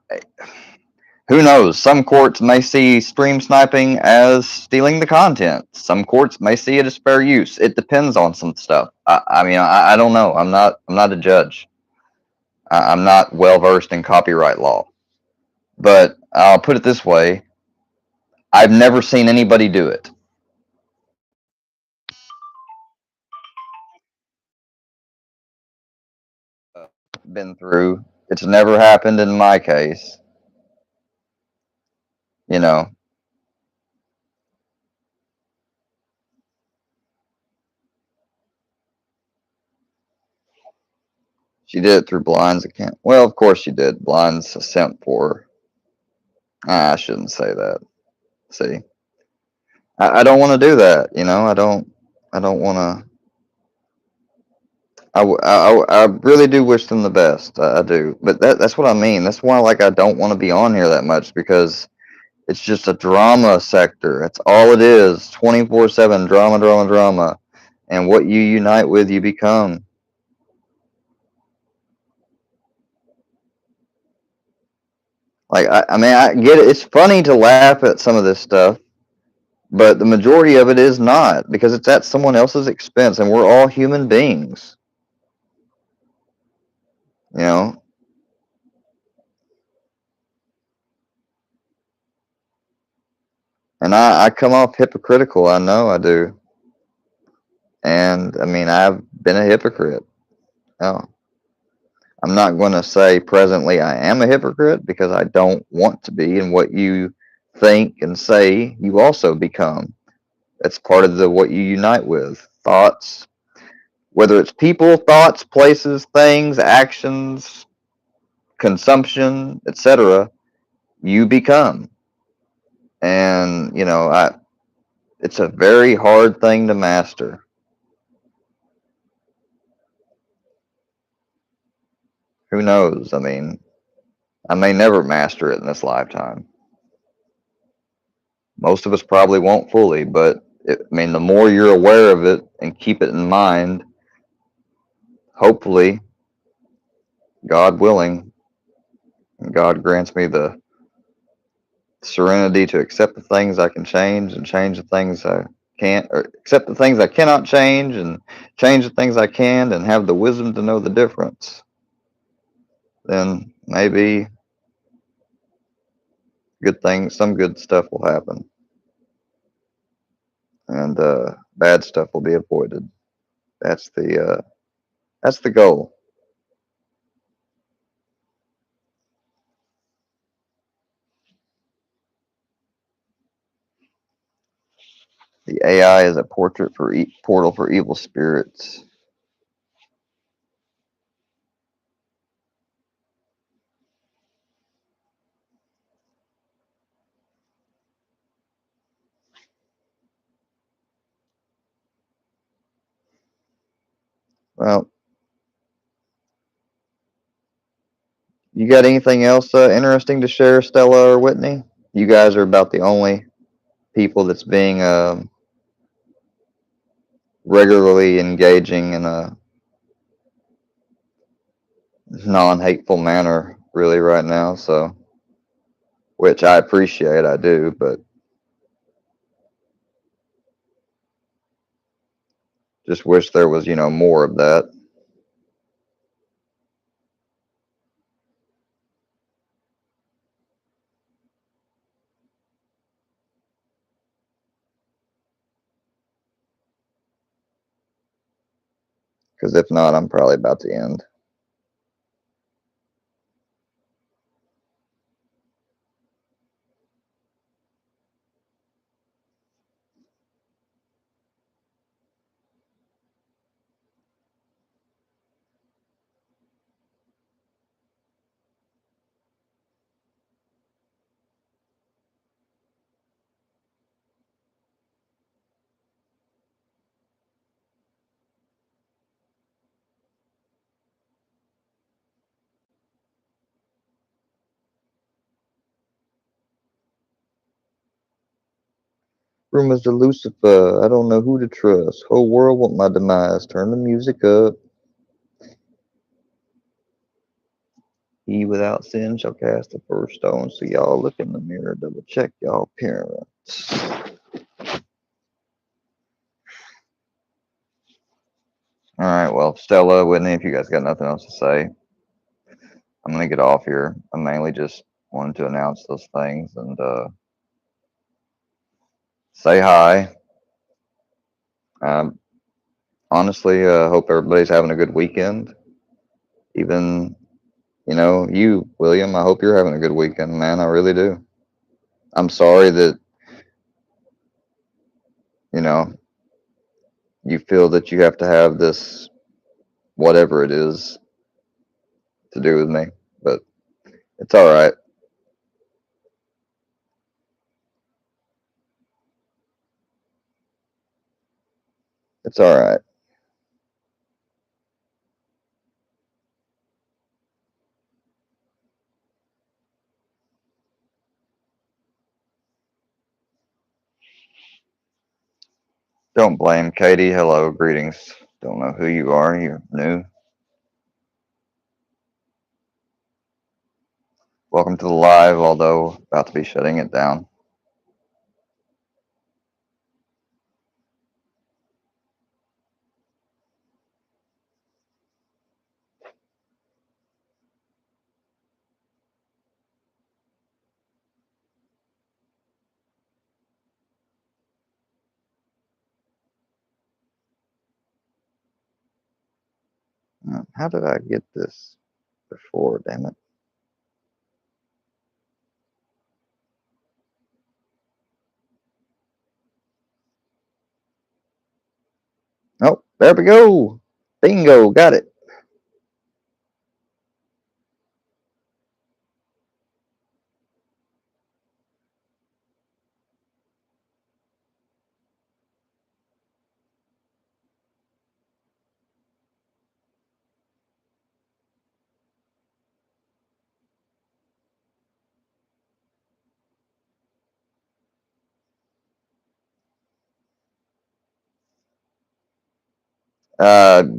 who knows? Some courts may see stream sniping as stealing the content. Some courts may see it as fair use. It depends on some stuff. I mean, I don't know. I'm not a judge. I'm not well versed in copyright law. But I'll put it this way: I've never seen anybody do it. Been through. It's never happened in my case. You know, She did it through Blind's account. Well, of course she did. Blind's sent for. I shouldn't say that. See, I don't want to do that. You know, I don't. I don't want to. I really do wish them the best. I do, but that's what I mean. That's why, like, I don't want to be on here that much because it's just a drama sector. That's all it is. 24/7 drama, drama, drama, and what you unite with, you become. Like, I mean, I get it. It's funny to laugh at some of this stuff, but the majority of it is not because it's at someone else's expense, and we're all human beings. You know, and I come off hypocritical. I know I do. And I mean, I've been a hypocrite. No, I'm not going to say presently I am a hypocrite because I don't want to be. And what you think and say, you also become. That's part of the what you unite with. Thoughts, whether it's people, thoughts, places, things, actions, consumption, etc., you become. And you know, it's a very hard thing to master. Who knows? I mean, I may never master it in this lifetime. Most of us probably won't fully, but I mean, the more you're aware of it and keep it in mind, hopefully, God willing, God grants me the serenity to accept the things I can change and change the things I can't, or accept the things I cannot change and change the things I can, and have the wisdom to know the difference. Then maybe good things, some good stuff will happen, and bad stuff will be avoided. That's the goal. The AI is a portrait for portal for evil spirits. Well, you got anything else interesting to share, Stella or Whitney? You guys are about the only people that's being regularly engaging in a non-hateful manner, really, right now. So, which I appreciate, I do, but just wish there was, more of that. Because if not, I'm probably about to end. Rumors to Lucifer. I don't know who to trust. Whole world want my demise. Turn the music up. He without sin shall cast the first stone. So y'all look in the mirror, double check y'all appearance. All right, well, Stella, Whitney, if you guys got nothing else to say, I'm gonna get off here. I mainly just wanted to announce those things and say hi. Um, honestly, hope everybody's having a good weekend. Even you, William. I hope you're having a good weekend, man. I really do. I'm sorry that you know you feel that you have to have this whatever it is to do with me, but it's all right. It's all right. Don't blame Katie. Hello, greetings. Don't know who you are. You're new. Welcome to the live, although about to be shutting it down. How did I get this before? Damn it. Oh, there we go. Bingo, got it.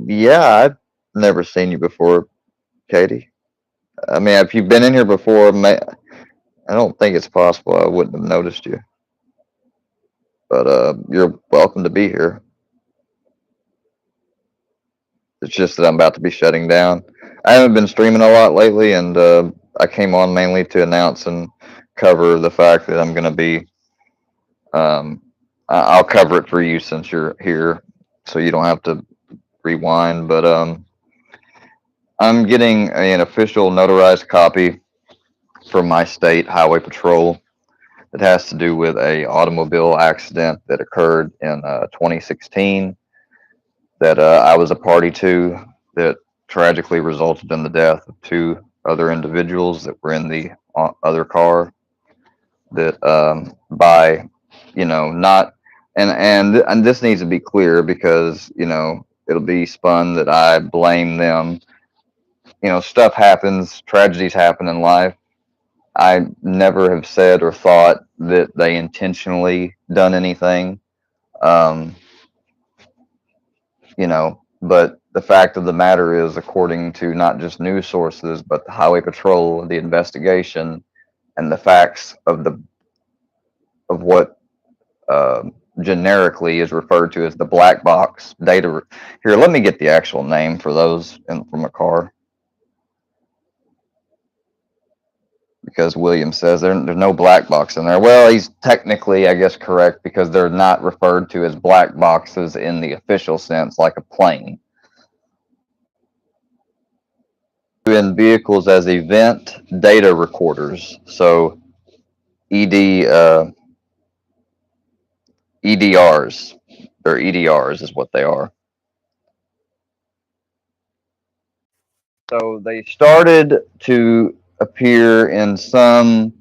Yeah, I've never seen you before, Katie. I mean, if you've been in here before, I don't think it's possible I wouldn't have noticed you. But you're welcome to be here. It's just that I'm about to be shutting down. I haven't been streaming a lot lately, and I came on mainly to announce and cover the fact that I'm going to be. I'll cover it for you since you're here, so you don't have to rewind. But I'm getting an official notarized copy from my state highway patrol that has to do with a automobile accident that occurred in 2016 that I was a party to, that tragically resulted in the death of two other individuals that were in the other car. That by, not, and this needs to be clear because it'll be spun that I blame them. Stuff happens, tragedies happen in life. I never have said or thought that they intentionally done anything. Um, but the fact of the matter is, according to not just news sources, but the Highway Patrol, the investigation, and the facts of what uh, generically is referred to as the black box data. Here, let me get the actual name for those from a car, because William says there's no black box in there. Well, he's technically, I guess, correct, because they're not referred to as black boxes in the official sense, like a plane. In vehicles as event data recorders, so ED EDRs, or EDRs is what they are. So they started to appear in some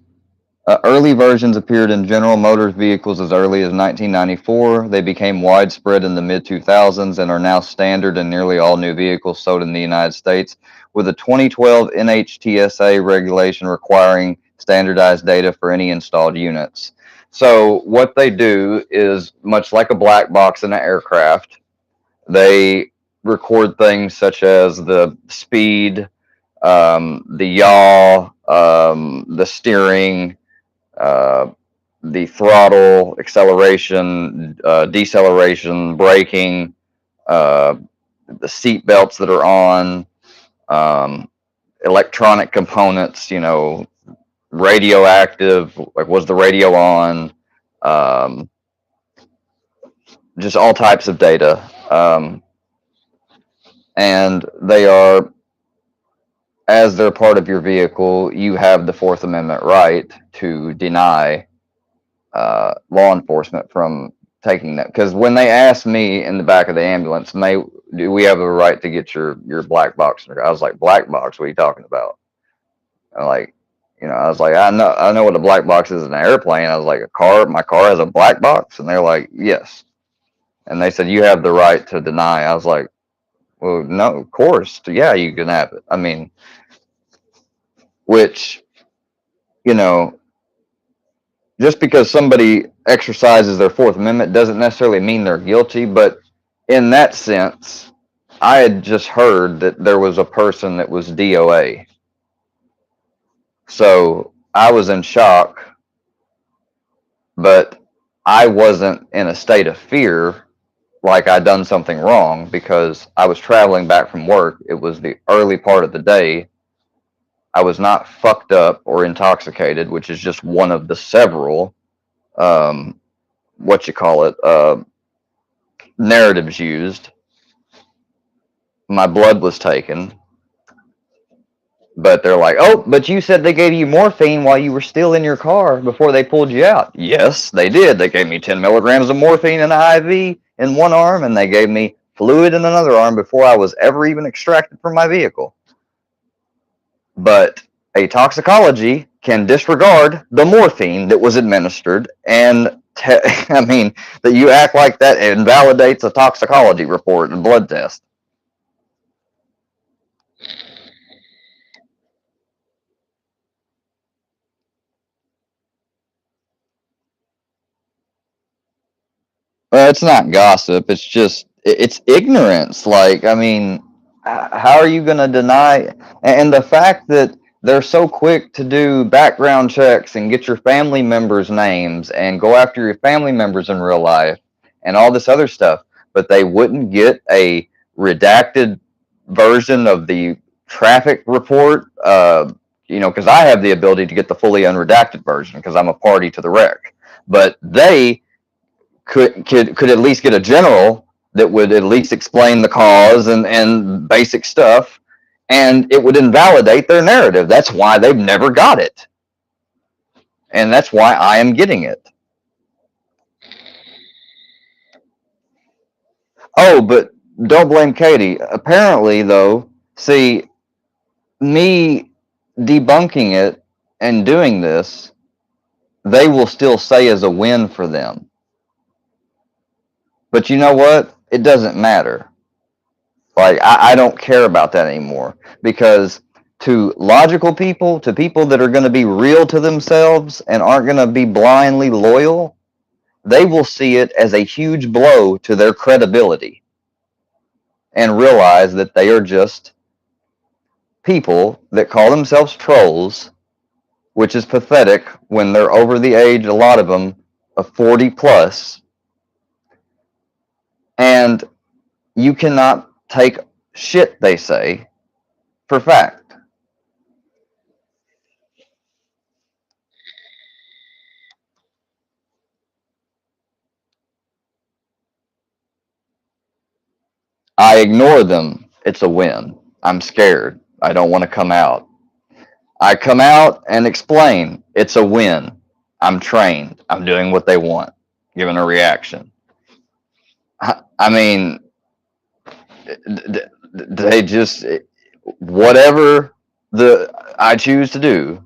early versions appeared in General Motors vehicles as early as 1994. They became widespread in the mid 2000s and are now standard in nearly all new vehicles sold in the United States, with a 2012 NHTSA regulation requiring standardized data for any installed units. So what they do is much like a black box in an aircraft. They record things such as the speed, the yaw, the steering, uh, the throttle, acceleration, deceleration, braking, uh, the seat belts that are on, electronic components, radioactive, like was the radio on, um, just all types of data. And they are, as they're part of your vehicle, you have the Fourth Amendment right to deny law enforcement from taking that. Because when they asked me in the back of the ambulance, do we have a right to get your black box? I was like, black box? What are you talking about? And like, I was like, I know what a black box is in an airplane. I was like, my car has a black box, and they're like, yes. And they said, you have the right to deny. I was like, well, no, of course, yeah, you can have it. I mean, which, you know, just because somebody exercises their Fourth Amendment doesn't necessarily mean they're guilty. But in that sense, I had just heard that there was a person that was DOA. So I was in shock, but I wasn't in a state of fear like I'd done something wrong because I was traveling back from work. It was the early part of the day. I was not fucked up or intoxicated, which is just one of the several, what you call it, narratives used. My blood was taken, but they're like, oh, but you said they gave you morphine while you were still in your car before they pulled you out. Yes, they did. They gave me 10 milligrams of morphine in an IV in one arm, and they gave me fluid in another arm before I was ever even extracted from my vehicle. But a toxicology can disregard the morphine that was administered, and I mean, that you act like that invalidates a toxicology report and blood test. Well, it's not gossip. It's just it's ignorance. Like, I mean, how are you going to deny? And the fact that they're so quick to do background checks and get your family members' names and go after your family members in real life and all this other stuff, but they wouldn't get a redacted version of the traffic report. Because I have the ability to get the fully unredacted version because I'm a party to the wreck, but they could at least get a general that would at least explain the cause and basic stuff, and it would invalidate their narrative. That's why they've never got it, and that's why I am getting it. Oh, but don't blame Katie. Apparently, though, see, me debunking it and doing this, they will still say as a win for them. But you know what? It doesn't matter. Like, I don't care about that anymore because to logical people, to people that are going to be real to themselves and aren't going to be blindly loyal, they will see it as a huge blow to their credibility and realize that they are just people that call themselves trolls, which is pathetic when they're over the age, a lot of them, of 40 plus, and you cannot take shit they say for fact. I ignore them. It's a win. I'm scared. I don't want to come out. I come out and explain. It's a win. I'm trained. I'm doing what they want, giving a reaction. I mean, they just, whatever I choose to do,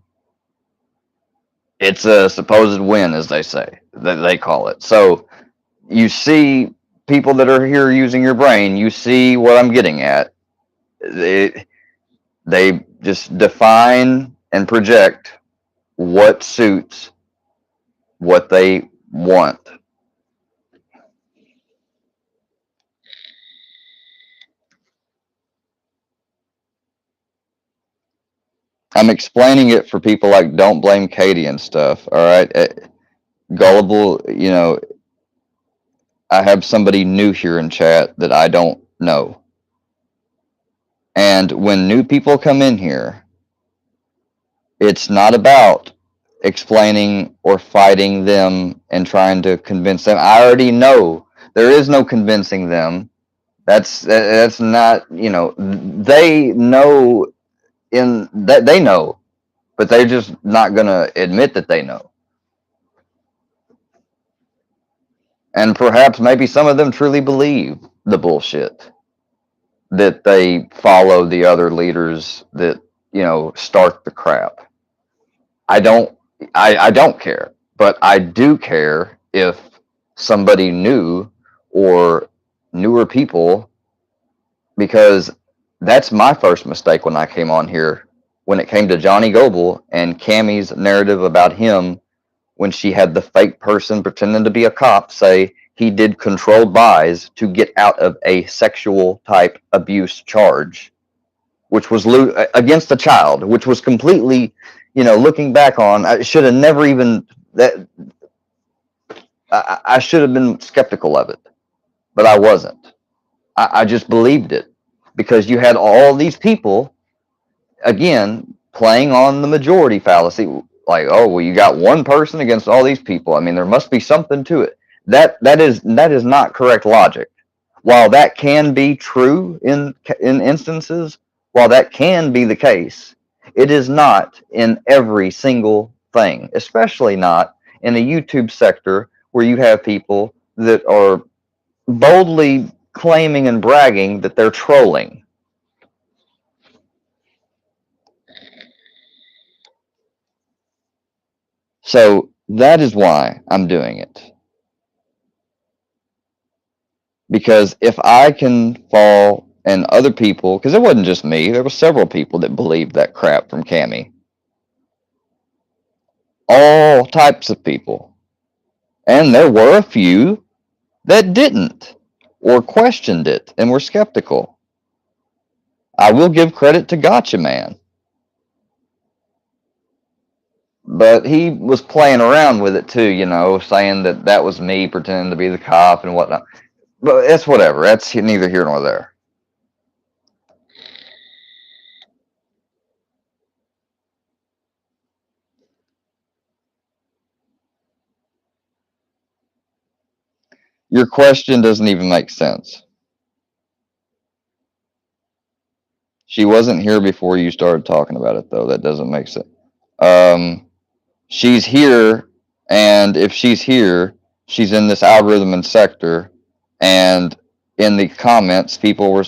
it's a supposed win, as they say, that they call it. So you see people that are here using your brain, you see what I'm getting at. They just define and project what suits what they want. I'm explaining it for people like don't blame Katie and stuff. All right. Gullible, I have somebody new here in chat that I don't know. And when new people come in here, it's not about explaining or fighting them and trying to convince them. I already know there is no convincing them. That's not, they know in that they know, but they're just not going to admit that they know. And perhaps maybe some of them truly believe the bullshit. that they follow the other leaders that, start the crap. I don't I don't care, but I do care if somebody new or newer people, because that's my first mistake when I came on here, when it came to Johnny Goble and Cammy's narrative about him, when she had the fake person pretending to be a cop say he did controlled buys to get out of a sexual type abuse charge, which was against a child, which was completely, looking back on, I should have never even that. I should have been skeptical of it, but I wasn't. I just believed it because you had all these people again playing on the majority fallacy. Like, oh well, you got one person against all these people. I mean, there must be something to it. That is not correct logic. While that can be true in instances, while that can be the case, it is not in every single thing, especially not in a YouTube sector where you have people that are boldly claiming and bragging that they're trolling. So that is why I'm doing it. Because if I can fall and other people, because it wasn't just me, there were several people that believed that crap from Cammy. All types of people. And there were a few that didn't or questioned it and were skeptical. I will give credit to Gotcha Man. But he was playing around with it too, saying that that was me pretending to be the cop and whatnot. But it's whatever. That's neither here nor there. Your question doesn't even make sense. She wasn't here before you started talking about it, though. That doesn't make sense. She's here, and if she's here, she's in this algorithm and sector, and in the comments, people were,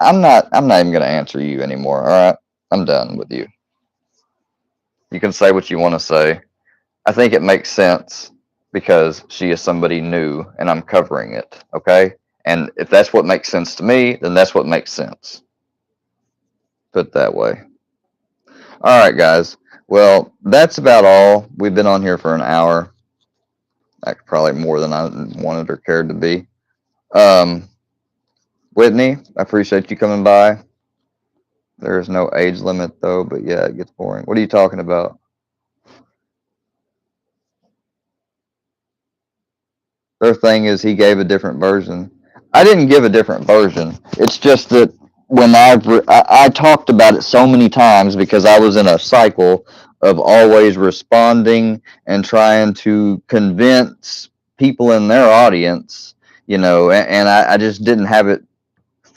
I'm not even going to answer you anymore. All right, I'm done with you. You can say what you want to say. I think it makes sense because she is somebody new, and I'm covering it. Okay, and if that's what makes sense to me, then that's what makes sense. Put it that way. All right, guys. Well, that's about all. We've been on here for an hour. Probably more than I wanted or cared to be. Whitney, I appreciate you coming by. There is no age limit, though, but yeah, it gets boring. What are you talking about? Their thing is he gave a different version. I didn't give a different version. It's just that when I talked about it so many times because I was in a cycle of always responding and trying to convince people in their audience, and I just didn't have it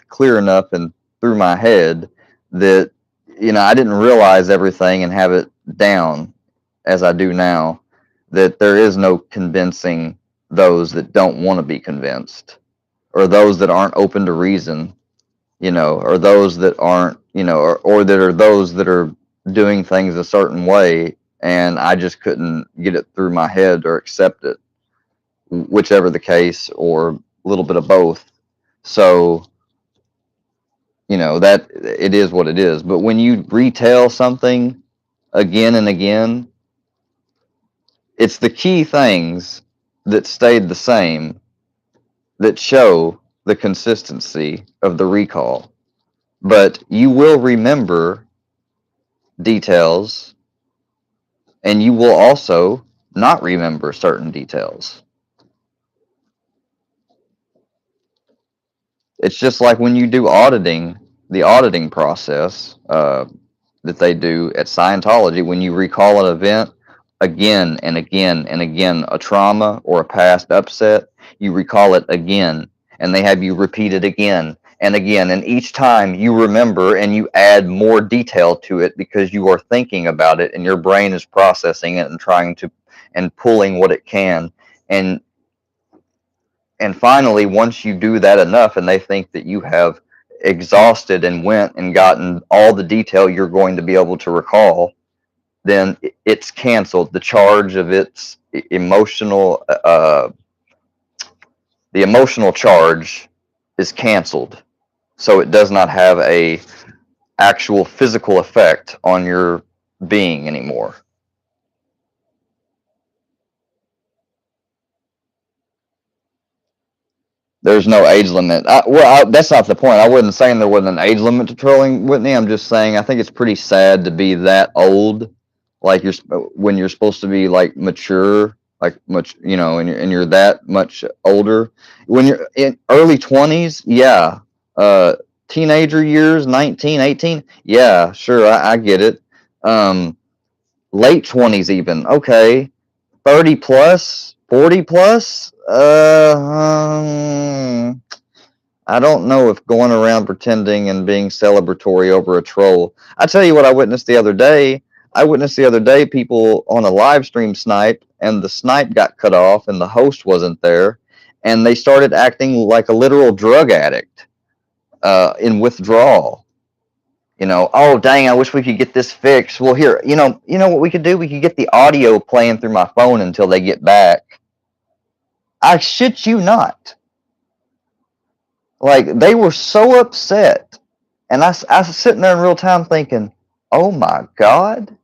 clear enough and through my head that, I didn't realize everything and have it down as I do now, that there is no convincing those that don't want to be convinced, or those that aren't open to reason, or those that aren't, or that are those that are doing things a certain way, and I just couldn't get it through my head or accept it, whichever the case, or a little bit of both. So, that it is what it is. But when you retell something again and again, it's the key things that stayed the same that show the consistency of the recall. But you will remember details, and you will also not remember certain details. It's just like when you do auditing, the auditing process that they do at Scientology, when you recall an event again and again and again, a trauma or a past upset, you recall it again, and they have you repeat it again and again. And each time you remember and you add more detail to it because you are thinking about it and your brain is processing it and trying to and pulling what it can. And finally, once you do that enough and they think that you have exhausted and went and gotten all the detail you're going to be able to recall, then it's canceled. The charge of its emotional, the emotional charge is canceled. So it does not have a actual physical effect on your being anymore. There's no age limit. That's not the point. I wasn't saying there wasn't an age limit to trolling, Whitney. I'm just saying I think it's pretty sad to be that old, like when you're supposed to be like mature, like much, and you're that much older. When you're in early 20s, yeah. Teenager years, 19, 18, yeah, sure, I get it. Late 20s even, okay. 30 plus, 40 plus, I don't know if going around pretending and being celebratory over a troll. I tell you what I witnessed the other day. I witnessed the other day people on a live stream snipe, and the snipe got cut off and the host wasn't there, and they started acting like a literal drug addict in withdrawal. Oh dang, I wish we could get this fixed. Well, here, what we could do? We could get the audio playing through my phone until they get back. I shit you not. Like, they were so upset. And I was sitting there in real time thinking, oh my God,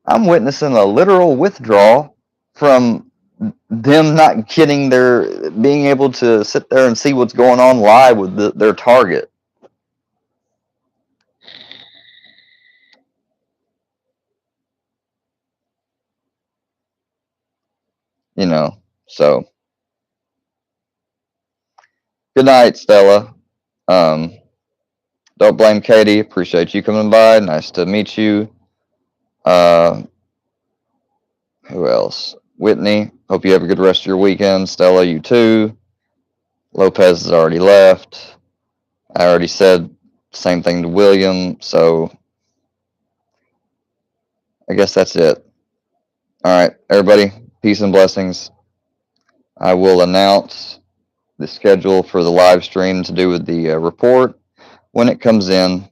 I'm witnessing a literal withdrawal from them not being able to sit there and see what's going on live with their target. So good night, Stella. Don't blame Katie. Appreciate you coming by. Nice to meet you. Who else? Whitney. Hope you have a good rest of your weekend. Stella, you too. Lopez has already left. I already said the same thing to William, so I guess that's it. All right, everybody, peace and blessings. I will announce the schedule for the live stream to do with the report when it comes in.